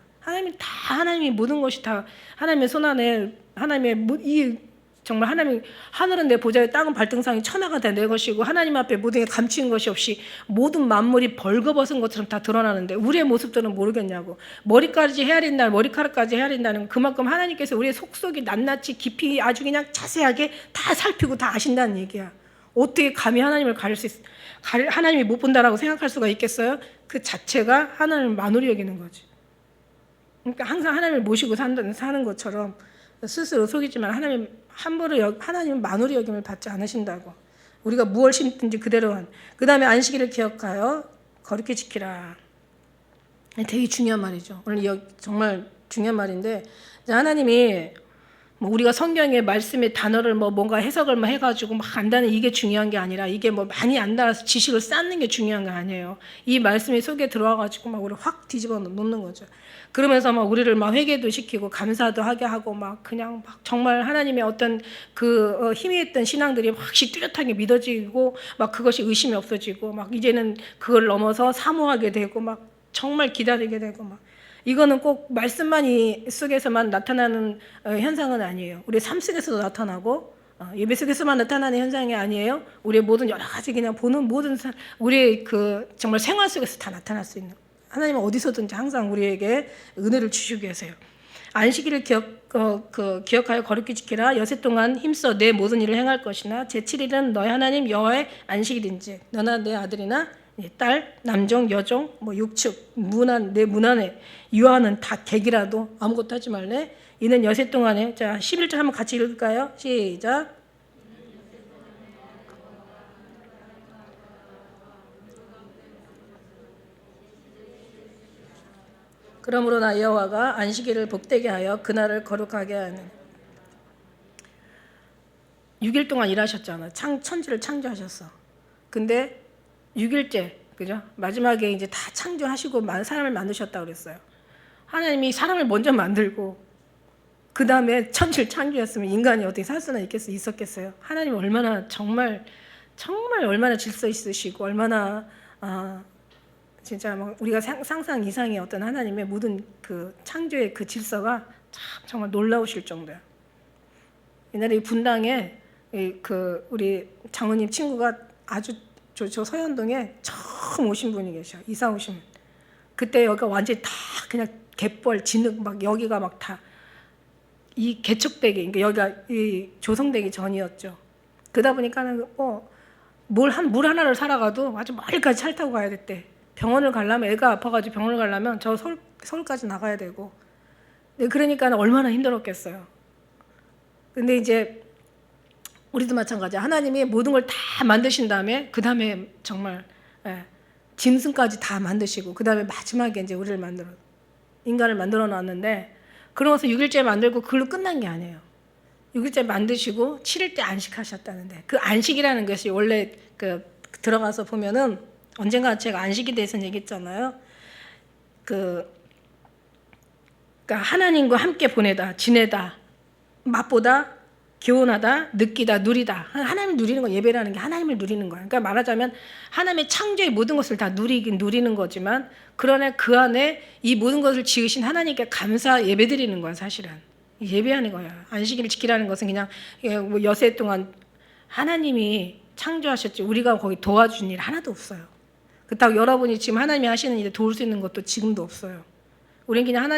하나님이 모든 것이 다 하나님의 손안에 정말 하나님 하늘은 내 보좌에 땅은 발등상이 천하가 다 내 것이고 하나님 앞에 모든 게 감추인 것이 없이 모든 만물이 벌거벗은 것처럼 다 드러나는데 우리의 모습들은 모르겠냐고. 머리까지 헤아린다 머리카락까지 헤아린다는 건 그만큼 하나님께서 우리의 속속이 낱낱이 깊이 아주 그냥 자세하게 다 살피고 다 아신다는 얘기야. 어떻게 감히 하나님을 가릴 수 하나님이 못 본다라고 생각할 수가 있겠어요? 그 자체가 하나님을 만홀히 여기는 거지. 그러니까 항상 하나님을 모시고 사는 것처럼 스스로 속이지만 하나님은 만홀히 여김을 받지 않으신다고. 우리가 무엇을 심든지 그대로 그 다음에 안식일을 기억하여 거룩히 지키라. 되게 중요한 말이죠. 오늘 정말 중요한 말인데 하나님이 뭐 우리가 성경의 말씀의 단어를 뭔가 해석을 해가지고 막 안다는 이게 중요한 게 아니라 이게 많이 안다라서 지식을 쌓는 게 중요한 게 아니에요. 이 말씀이 속에 들어와가지고 막 우리 확 뒤집어 놓는 거죠. 그러면서 우리를 회개도 시키고 감사도 하게 하고 그냥 정말 하나님의 어떤 그 힘이 있던 신앙들이 확실히 뚜렷하게 믿어지고 그것이 의심이 없어지고 이제는 그걸 넘어서 사모하게 되고 정말 기다리게 되고 이거는 꼭 말씀만 속에서만 나타나는 현상은 아니에요. 우리 삶 속에서도 나타나고 예배 속에서만 나타나는 현상이 아니에요. 우리의 모든 여러 가지 그냥 보는 모든 우리의 그 정말 생활 속에서 다 나타날 수 있는 하나님은 어디서든지 항상 우리에게 은혜를 주시고 계세요. 안식일을 기억하여 거룩히 지키라. 여세 동안 힘써 내 모든 일을 행할 것이나 제7일은 너희 하나님 여호와의 안식일인지 너나 내 아들이나 딸, 남종, 여종, 육축, 내 문안에 유아는 다 객이라도 아무것도 하지 말래. 이는 여세 동안에 11절 한번 같이 읽을까요? 시작. 그러므로 나 여호와가 안식일을 복되게 하여 그날을 거룩하게 하는 6일 동안 일하셨잖아. 천지를 창조하셨어. 근데 6일째, 그죠? 마지막에 이제 다 창조하시고 사람을 만드셨다고 그랬어요. 하나님이 사람을 먼저 만들고 그 다음에 천지를 창조했으면 인간이 어떻게 살 수나 있었겠어요? 하나님 얼마나 정말 얼마나 질서 있으시고 얼마나 진짜 우리가 상상 이상의 어떤 하나님의 모든 그 창조의 그 질서가 정말 놀라우실 정도야. 옛날에 이 분당에 우리 장모님 친구가 아주 저 서현동에 처음 오신 분이 계셔. 이사 오신 분. 그때 여기가 완전히 다 그냥 갯벌, 진흙 여기가 다 이 개척되기, 그러니까 여기가 이 조성되기 전이었죠. 그러다 보니까는 물 하나를 사러가도 아주 멀리까지 차를 타고 가야 됐대. 병원을 가려면 애가 아파가지고 병원을 가려면 저 서울까지 나가야 되고. 그러니까 얼마나 힘들었겠어요. 근데 이제 우리도 마찬가지야. 하나님이 모든 걸 다 만드신 다음에 그 다음에 정말 짐승까지 다 만드시고 그 다음에 마지막에 이제 인간을 만들어 놨는데 그러면서 6일째 만들고 그걸로 끝난 게 아니에요. 6일째 만드시고 7일째 안식하셨다는데 그 안식이라는 것이 원래 들어가서 보면은 언젠가 제가 안식에 대해서 얘기했잖아요. 그러니까 하나님과 함께 보내다, 지내다, 맛보다, 교훈하다, 느끼다, 누리다. 하나님을 누리는 거 예배라는 게 하나님을 누리는 거야. 그러니까 말하자면 하나님의 창조의 모든 것을 다 누리는 거지만 그러나 그 안에 이 모든 것을 지으신 하나님께 감사 예배드리는 거야 사실은. 예배하는 거야. 안식일을 지키라는 것은 그냥 여세 동안 하나님이 창조하셨지 우리가 거기 도와준 일 하나도 없어요. 그렇다고 여러분이 지금 하나님이 하시는 일에 도울 수 있는 것도 지금도 없어요. 우리는 그냥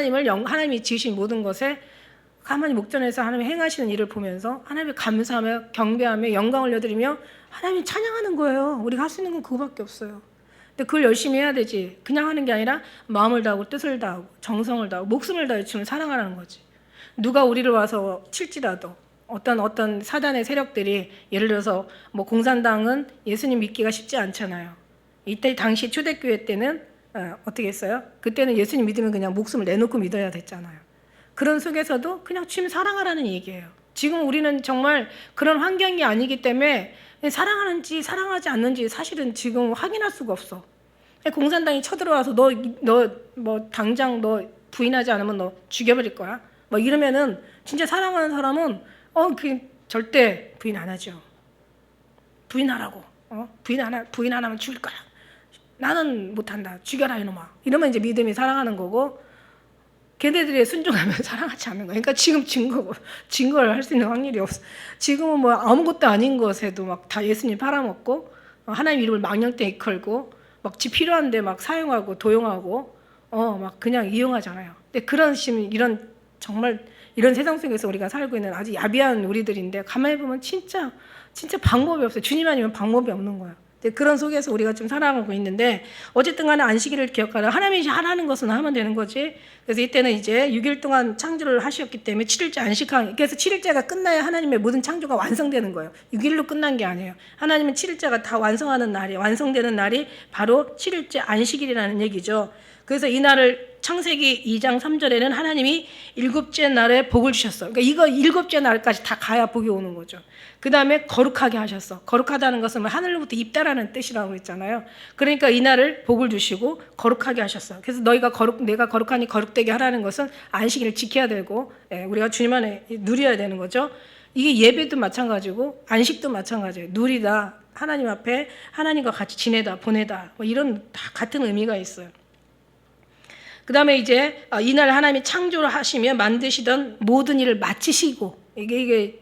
하나님이 지으신 모든 것에 가만히 목전에서 하나님이 행하시는 일을 보면서 하나님을 감사하며 경배하며 영광 올려드리며 하나님을 찬양하는 거예요. 우리가 할 수 있는 건 그거밖에 없어요. 근데 그걸 열심히 해야 되지. 그냥 하는 게 아니라 마음을 다하고 뜻을 다하고 정성을 다하고 목숨을 다해 주님을 사랑하라는 거지. 누가 우리를 와서 칠지라도 어떤 사단의 세력들이 예를 들어서 뭐 공산당은 예수님 믿기가 쉽지 않잖아요. 이때 당시 초대교회 때는 어떻게 했어요? 그때는 예수님 믿으면 그냥 목숨을 내놓고 믿어야 됐잖아요. 그런 속에서도 그냥 주님 사랑하라는 얘기예요. 지금 우리는 정말 그런 환경이 아니기 때문에 사랑하는지 사랑하지 않는지 사실은 지금 확인할 수가 없어. 공산당이 쳐들어와서 너 뭐 당장 너 부인하지 않으면 너 죽여버릴 거야. 뭐 이러면은 진짜 사랑하는 사람은 그 절대 부인 안 하죠. 부인하라고. 부인 안 하면 죽일 거야. 나는 못한다. 죽여라 이놈아. 이러면 이제 믿음이 사랑하는 거고, 걔네들이 순종하면 사랑하지 않는 거야. 그러니까 지금 증거를 할 수 있는 확률이 없어. 지금은 뭐 아무것도 아닌 것에도 막 다 예수님 팔아먹고 하나님 이름을 망령되이 걸고 막 지 필요한데 막 사용하고 도용하고 막 그냥 이용하잖아요. 근데 이런 정말 이런 세상 속에서 우리가 살고 있는 아주 야비한 우리들인데 가만히 보면 진짜 방법이 없어요. 주님 아니면 방법이 없는 거예요. 그런 속에서 우리가 좀 살아가고 있는데 어쨌든 간에 안식일을 기억하라. 하나님이 하라는 것은 하면 되는 거지. 그래서 이때는 이제 6일 동안 창조를 하셨기 때문에 7일째 안식하기. 그래서 7일째가 끝나야 하나님의 모든 창조가 완성되는 거예요. 6일로 끝난 게 아니에요. 하나님은 7일째가 다 완성되는 날이 바로 7일째 안식일이라는 얘기죠. 그래서 이 날을 창세기 2장 3절에는 하나님이 7째 날에 복을 주셨어. 그러니까 이거 7째 날까지 다 가야 복이 오는 거죠. 그 다음에 거룩하게 하셨어. 거룩하다는 것은 하늘로부터 입다라는 뜻이라고 했잖아요. 그러니까 이 날을 복을 주시고 거룩하게 하셨어. 그래서 내가 거룩하니 거룩되게 하라는 것은 안식일을 지켜야 되고, 우리가 주님 안에 누려야 되는 거죠. 이게 예배도 마찬가지고 안식도 마찬가지예요. 누리다, 하나님 앞에 하나님과 같이 지내다, 보내다, 뭐 이런 다 같은 의미가 있어요. 그 다음에 이제 이날 하나님이 창조를 하시며 만드시던 모든 일을 마치시고, 이게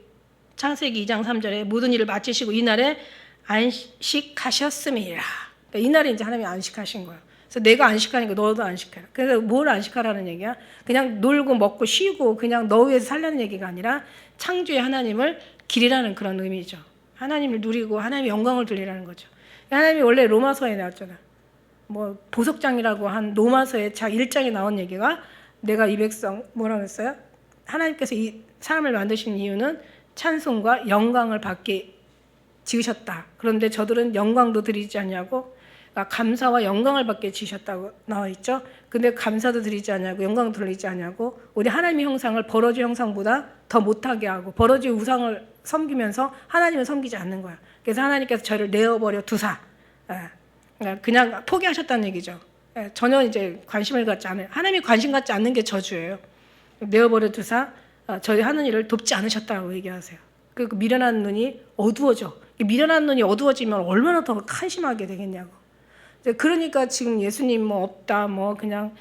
창세기 2장 3절에 모든 일을 마치시고 이날에 안식하셨음이라. 그러니까 이날에 이제 하나님이 안식하신 거예요. 그래서 내가 안식하니까 너도 안식해라. 그래서 뭘 안식하라는 얘기야? 그냥 놀고 먹고 쉬고 그냥 너 위해서 살라는 얘기가 아니라 창조의 하나님을 기리라는 그런 의미죠. 하나님을 누리고 하나님의 영광을 돌리라는 거죠. 하나님이 원래 로마서에 나왔잖아. 뭐 보석장이라고 한 로마서의 1장에 나온 얘기가 내가 이 백성 뭐라고 했어요? 하나님께서 이 사람을 만드신 이유는 찬송과 영광을 받게 지으셨다. 그런데 저들은 영광도 드리지 않냐고, 그러니까 감사와 영광을 받게 지으셨다고 나와 있죠. 근데 감사도 드리지 않냐고 영광도 드리지 않냐고 우리 하나님의 형상을 버러지 형상보다 더 못하게 하고 버러지 우상을 섬기면서 하나님을 섬기지 않는 거야. 그래서 하나님께서 저를 내어버려 두사. 그냥 포기하셨다는 얘기죠. 전혀 이제 관심을 갖지 않아요. 하나님이 관심 갖지 않는 게 저주예요. 내어버려 두사 저희 하는 일을 돕지 않으셨다고 얘기하세요. 그 미련한 눈이 어두워져. 미련한 눈이 어두워지면 얼마나 더 한심하게 되겠냐고. 그러니까 지금 예수님 뭐 없다, 뭐 그냥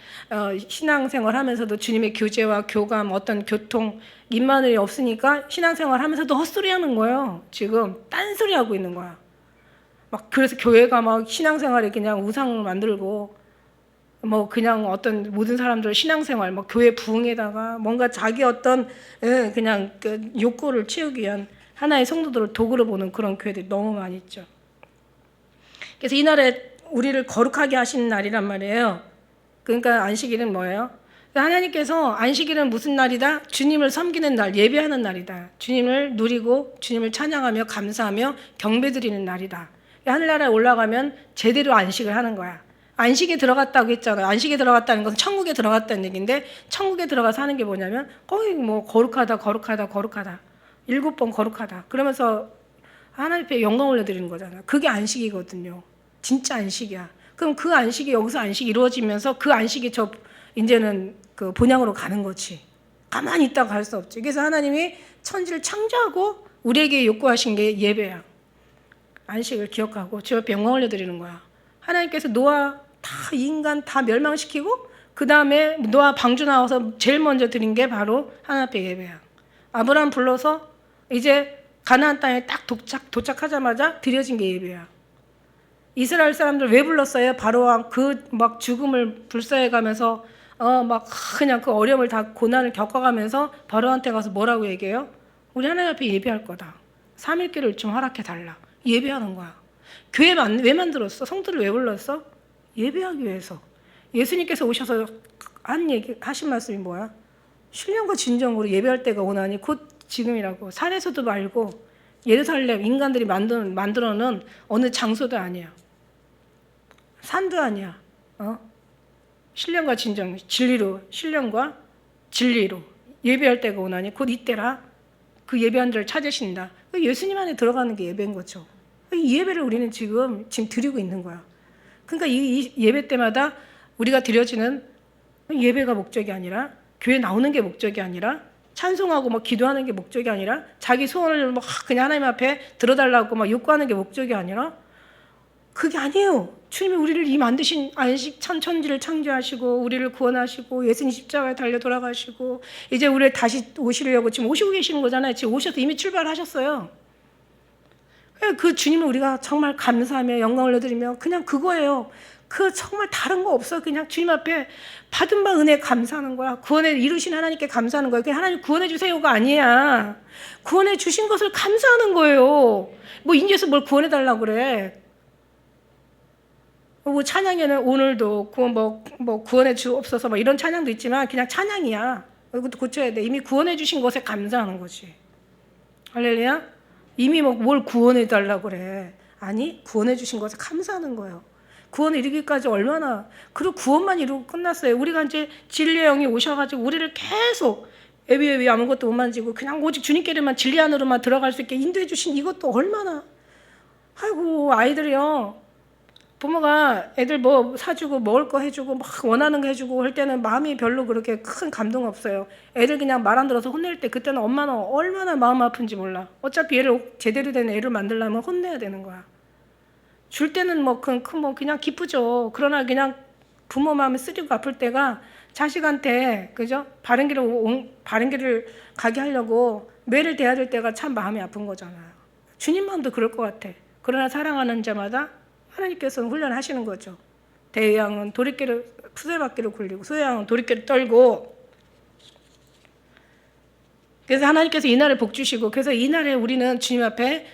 신앙생활 하면서도 주님의 교제와 교감, 어떤 교통, 임마누엘이 없으니까 신앙생활 하면서도 헛소리 하는 거예요. 지금 딴소리 하고 있는 거야. 막 그래서 교회가 막 신앙생활에 그냥 우상을 만들고 뭐 그냥 어떤 모든 사람들 신앙생활 뭐 교회 부흥에다가 뭔가 자기 어떤 그냥 그 욕구를 채우기 위한 하나의 성도들을 도구로 보는 그런 교회들이 너무 많이 있죠. 그래서 이날에 우리를 거룩하게 하시는 날이란 말이에요. 그러니까 안식일은 뭐예요? 하나님께서 안식일은 무슨 날이다? 주님을 섬기는 날, 예배하는 날이다. 주님을 누리고 주님을 찬양하며 감사하며 경배드리는 날이다. 하늘나라에 올라가면 제대로 안식을 하는 거야. 안식에 들어갔다고 했잖아요. 안식에 들어갔다는 것은 천국에 들어갔다는 얘기인데 천국에 들어가서 하는 게 뭐냐면 거의 뭐 거룩하다 7번 거룩하다. 그러면서 하나님 앞에 영광 올려드리는 거잖아요. 그게 안식이거든요. 진짜 안식이야. 그럼 그 안식이 여기서 안식이 이루어지면서 그 안식이 이제는 그 본향으로 가는 거지. 가만히 있다가 갈 수 없지. 그래서 하나님이 천지를 창조하고 우리에게 요구하신 게 예배야. 안식을 기억하고 주 앞에 영광 올려드리는 거야. 하나님께서 노아 다 인간 다 멸망시키고 그 다음에 노아 방주 나와서 제일 먼저 드린 게 바로 하나님 앞에 예배야. 아브라함 불러서 이제 가나안 땅에 딱 도착하자마자 드려진 게 예배야. 이스라엘 사람들 왜 불렀어요? 바로왕 그 막 죽음을 불사해가면서 막 그냥 그 어려움을 다 고난을 겪어가면서 바로한테 가서 뭐라고 얘기해요? 우리 하나님 앞에 예배할 거다. 3일기를 좀 허락해 달라. 예배하는 거야. 교회 왜 만들었어? 성도를 왜 불렀어? 예배하기 위해서. 예수님께서 오셔서 하신 말씀이 뭐야? 신령과 진정으로 예배할 때가 오나니 곧 지금이라고. 산에서도 말고 예루살렘 인간들이 만들어놓은 어느 장소도 아니야. 산도 아니야. 신령과 진정, 진리로, 신령과 진리로 예배할 때가 오나니 곧 이때라. 그 예배한 자를 찾으신다. 예수님 안에 들어가는 게 예배인 거죠. 이 예배를 우리는 지금 드리고 있는 거야. 그러니까 이 예배 때마다 우리가 드려지는 예배가 목적이 아니라, 교회 나오는 게 목적이 아니라, 찬송하고 막 기도하는 게 목적이 아니라, 자기 소원을 막 그냥 하나님 앞에 들어달라고 막 요구하는 게 목적이 아니라, 그게 아니에요. 주님이 우리를 이 만드신 안식 천지를 창조하시고 우리를 구원하시고 예수님 십자가에 달려 돌아가시고 이제 우리를 다시 오시려고 지금 오시고 계시는 거잖아요. 지금 오셔서 이미 출발하셨어요. 그 주님을 우리가 정말 감사하며 영광 올려드리며 그냥 그거예요. 그 정말 다른 거 없어. 그냥 주님 앞에 받은 바 은혜에 감사하는 거야. 구원에 이루신 하나님께 감사하는 거야. 그냥 하나님 구원해 주세요가 아니야. 구원해 주신 것을 감사하는 거예요. 뭐 인제서 뭘 구원해 달라고 그래. 뭐 찬양에는 오늘도 구원해 주옵소서 뭐 이런 찬양도 있지만 그냥 찬양이야. 이것도 고쳐야 돼. 이미 구원해 주신 것에 감사하는 거지. 할렐루야. 이미 뭘 구원해 달라고 그래. 아니, 구원해 주신 것에 감사하는 거예요. 구원을 이루기까지 얼마나, 그리고 구원만 이루고 끝났어요. 우리가 이제 진리의 영이 오셔가지고 우리를 계속 애비 아무것도 못 만지고 그냥 오직 주님께만 진리 안으로만 들어갈 수 있게 인도해 주신 이것도 얼마나. 아이고, 아이들이요, 부모가 애들 뭐 사주고 먹을 거 해주고 막 원하는 거 해주고 할 때는 마음이 별로 그렇게 큰 감동 없어요. 애들 그냥 말 안 들어서 혼낼 때 그때는 엄마는 얼마나 마음 아픈지 몰라. 어차피 얘를 제대로 된 애를 만들려면 혼내야 되는 거야. 줄 때는 그냥 기쁘죠. 그러나 그냥 부모 마음이 쓰리고 아플 때가 자식한테, 그죠? 바른 길을 가게 하려고 매를 대야 될 때가 참 마음이 아픈 거잖아요. 주님 마음도 그럴 것 같아. 그러나 사랑하는 자마다 하나님께서는 훈련하시는 거죠. 대양은 푸세바퀴를 굴리고 소양은 도리깨를 떨고. 그래서 하나님께서 이날을 복 주시고, 그래서 이날에 우리는 주님 앞에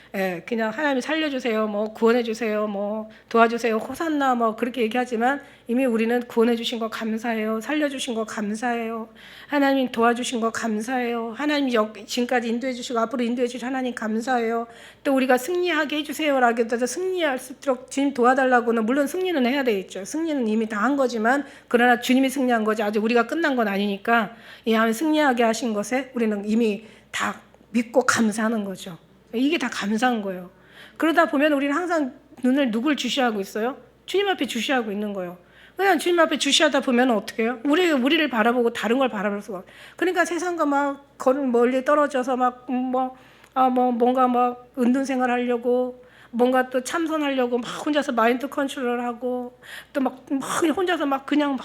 그냥 하나님 살려주세요, 뭐 구원해주세요, 뭐 도와주세요, 호산나 뭐 그렇게 얘기하지만 이미 우리는 구원해주신 거 감사해요, 살려주신 거 감사해요, 하나님 도와주신 거 감사해요, 하나님 지금까지 인도해주시고 앞으로 인도해주실 하나님 감사해요. 또 우리가 승리하게 해주세요라고 해서 승리할 수 있도록 주님 도와달라고는, 물론 승리는 해야 되겠죠. 승리는 이미 다 한 거지만 그러나 주님이 승리한 거지 아직 우리가 끝난 건 아니니까 이 승리하게 하신 것에 우리는 이미 다 믿고 감사하는 거죠. 이게 다 감사한 거예요. 그러다 보면 우리는 항상 눈을 누굴 주시하고 있어요? 주님 앞에 주시하고 있는 거예요. 그냥 주님 앞에 주시하다 보면 어떻게 해요? 우리를 바라보고 다른 걸 바라볼 수가 없어요. 그러니까 세상과 막 멀리 떨어져서 뭔가 막 은둔생활 하려고, 뭔가 또 참선하려고 막 혼자서 마인드 컨트롤하고, 또 막 혼자서 그냥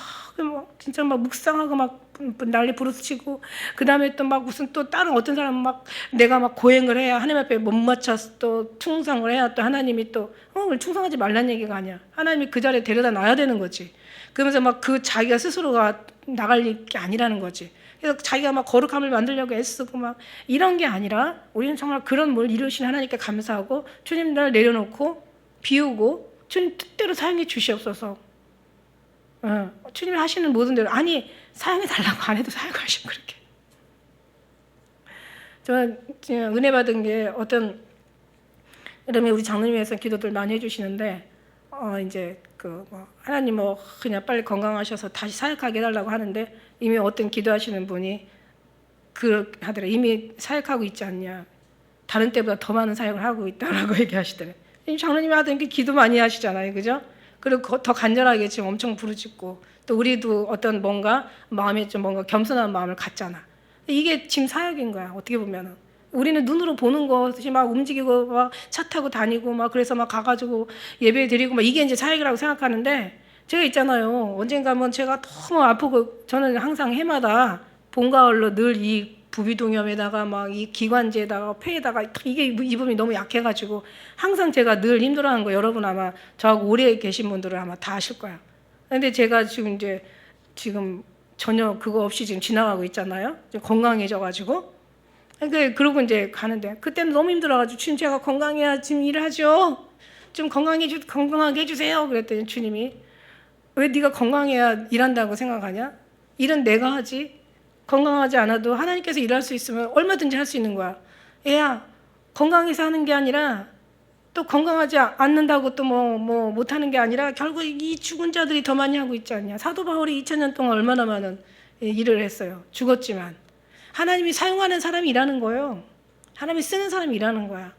진짜 묵상하고 막 난리 부르스치고, 그 다음에 또 무슨 또 다른 어떤 사람은 내가 고행을 해야 하나님 앞에 못 맞춰서 또 충성을 해야 또 하나님이 또 충성하지 말란 얘기가 아니야. 하나님이 그 자리에 데려다 놔야 되는 거지. 그러면서 그 자기가 스스로가 나갈 게 아니라는 거지. 그래서 자기가 거룩함을 만들려고 애쓰고 이런 게 아니라, 우리는 정말 그런 뭘 이루신 하나님께 감사하고 주님 날 내려놓고 비우고 주님 뜻대로 사용해 주시옵소서. 주님이 하시는 모든 대로, 아니 사용해 달라고 안 해도 사용하시고 그렇게. 저는 은혜 받은 게 어떤, 그러면 우리 장로님에서 기도들 많이 해주시는데 이제 하나님 그냥 빨리 건강하셔서 다시 사역하게 해달라고 하는데, 이미 어떤 기도하시는 분이 하더래. 이미 사역하고 있지 않냐. 다른 때보다 더 많은 사역을 하고 있다라고 얘기하시더래. 장로님이 하던 게 기도 많이 하시잖아요, 그죠? 그리고 더 간절하게 지금 엄청 부르짖고, 또 우리도 어떤 뭔가 마음에 좀 뭔가 겸손한 마음을 갖잖아. 이게 지금 사역인 거야, 어떻게 보면은. 우리는 눈으로 보는 것이 움직이고 차 타고 다니고 그래서 가가지고 예배 드리고 이게 이제 사역이라고 생각하는데, 제가 있잖아요. 언젠가면 제가 너무 아프고, 저는 항상 해마다 봄 가을로 늘 이 부비동염에다가 이 기관지에다가 폐에다가 이게 이분이 너무 약해가지고 항상 제가 늘 힘들어하는 거, 여러분 아마 저하고 오래 계신 분들은 아마 다 아실 거야. 근데 제가 지금 전혀 그거 없이 지금 지나가고 있잖아요. 좀 건강해져가지고. 그러니까 그러고 이제 가는데 그때는 너무 힘들어가지고 주님 제가 건강해야 지금 일하죠. 좀 건강하게 해주세요. 그랬더니 주님이 왜 네가 건강해야 일한다고 생각하냐? 일은 내가 하지. 건강하지 않아도 하나님께서 일할 수 있으면 얼마든지 할 수 있는 거야. 애야 건강해서 하는 게 아니라 또 건강하지 않는다고 또 뭐 못하는 게 아니라 결국 이 죽은 자들이 더 많이 하고 있지 않냐. 사도 바울이 2000년 동안 얼마나 많은 일을 했어요. 죽었지만 하나님이 사용하는 사람이 일하는 거예요. 하나님이 쓰는 사람이 일하는 거야.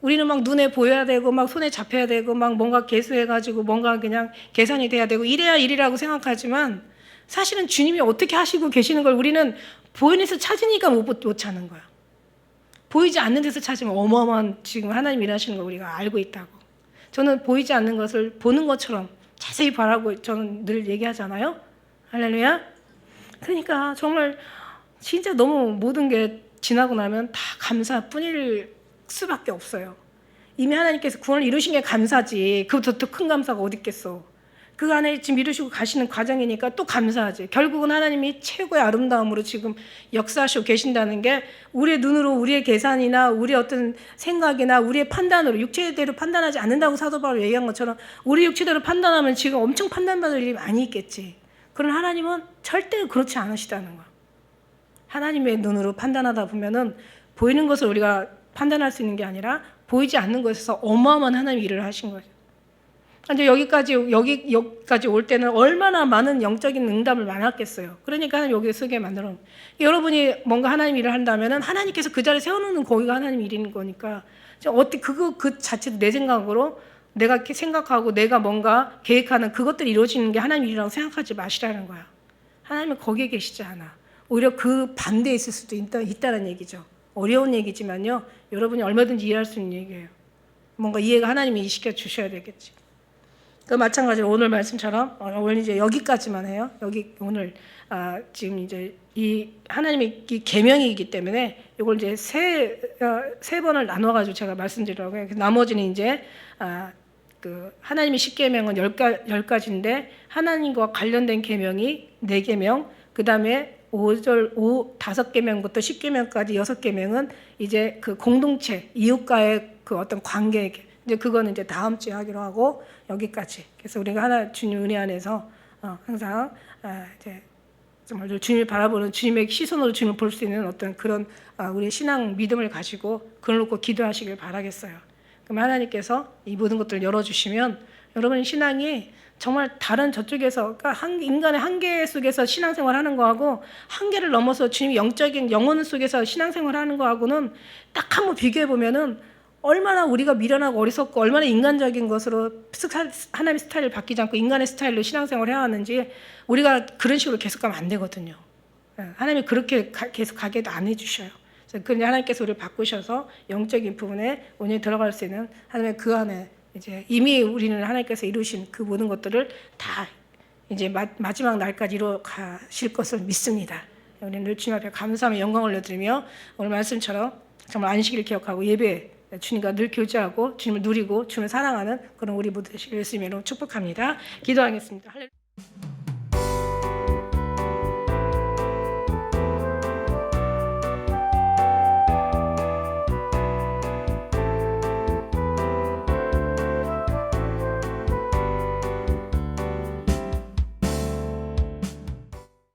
우리는 막 눈에 보여야 되고 막 손에 잡혀야 되고 막 뭔가 계수해가지고 뭔가 그냥 계산이 돼야 되고 이래야 일이라고 생각하지만 사실은 주님이 어떻게 하시고 계시는 걸 우리는 보이는 데서 찾으니까 못 찾는 거야. 보이지 않는 데서 찾으면 어마어마한 지금 하나님 일하시는 걸 우리가 알고 있다고. 저는 보이지 않는 것을 보는 것처럼 자세히 바라고 저는 늘 얘기하잖아요. 할렐루야. 그러니까 정말 진짜 너무 모든 게 지나고 나면 다 감사뿐일 수밖에 없어요. 이미 하나님께서 구원을 이루신 게 감사지. 그것도 더 큰 감사가 어디 있겠어. 그 안에 지금 이루시고 가시는 과정이니까 또 감사하지. 결국은 하나님이 최고의 아름다움으로 지금 역사하시고 계신다는 게 우리의 눈으로 우리의 계산이나 우리의 어떤 생각이나 우리의 판단으로 육체대로 판단하지 않는다고 사도 바울이 얘기한 것처럼 우리 육체대로 판단하면 지금 엄청 판단받을 일이 많이 있겠지. 그러나 하나님은 절대 그렇지 않으시다는 거야. 하나님의 눈으로 판단하다 보면은 보이는 것을 우리가 판단할 수 있는 게 아니라 보이지 않는 것에서 어마어마한 하나님의 일을 하신 거죠. 근데 여기까지 올 때는 얼마나 많은 영적인 응답을 많았겠어요. 그러니까 하나님 여기에 쓰게 만들어. 여러분이 뭔가 하나님 일을 한다면은 하나님께서 그 자리에 세워놓는 거기가 하나님 일인 거니까 어떻게 그 자체도 내 생각으로 내가 생각하고 내가 뭔가 계획하는 그것들이 이루어지는 게 하나님 일이라고 생각하지 마시라는 거야. 하나님은 거기에 계시지 않아. 오히려 그 반대에 있을 수도 있다는 얘기죠. 어려운 얘기지만요. 여러분이 얼마든지 이해할 수 있는 얘기예요. 뭔가 이해가 하나님이 시켜 주셔야 되겠지. 그 마찬가지로 오늘 말씀처럼 오늘 이제 여기까지만 해요. 여기 오늘 지금 이제 이 하나님의 이 계명이기 때문에 이걸 이제 세 번을 나눠 가지고 제가 말씀드리려고 해요. 나머지는 이제 그 하나님의 십계명은 10가지인데 하나님과 관련된 계명이 4계명, 그다음에 5계명부터 10계명까지 6계명은 이제 그 공동체 이웃과의 그 어떤 관계, 이제 그거는 이제 다음 주에 하기로 하고 여기까지. 그래서 우리가 하나 주님 은혜 안에서 항상 이제 정말 주님을 바라보는 주님의 시선으로 주님을 볼 수 있는 어떤 그런 우리의 신앙 믿음을 가지고 그걸 놓고 기도하시길 바라겠어요. 그럼 하나님께서 이 모든 것들을 열어주시면 여러분의 신앙이 정말 다른 저쪽에서 그러니까 인간의 한계 속에서 신앙생활하는 거하고 한계를 넘어서 주님의 영적인 영혼 속에서 신앙생활하는 거하고는 딱 한번 비교해 보면은 얼마나 우리가 미련하고 어리석고 얼마나 인간적인 것으로 하나님의 스타일을 바뀌지 않고 인간의 스타일로 신앙생활을 해왔는지 우리가 그런 식으로 계속 가면 안 되거든요. 하나님이 그렇게 계속 가게도 안 해주셔요. 그런데 하나님께서 우리를 바꾸셔서 영적인 부분에 온전히 들어갈 수 있는 하나님의 그 안에 이제 이미 우리는 하나님께서 이루신 그 모든 것들을 다 이제 마지막 날까지 이루어 가실 것을 믿습니다. 우리는 늘 주님 앞에 감사하며 영광을 올려드리며 오늘 말씀처럼 정말 안식일을 기억하고 예배 주님과 늘 교제하고 주님을 누리고 주님을 사랑하는 그런 우리 모두 되시길 예수님의 이름으로 축복합니다. 기도하겠습니다. 할렐루야.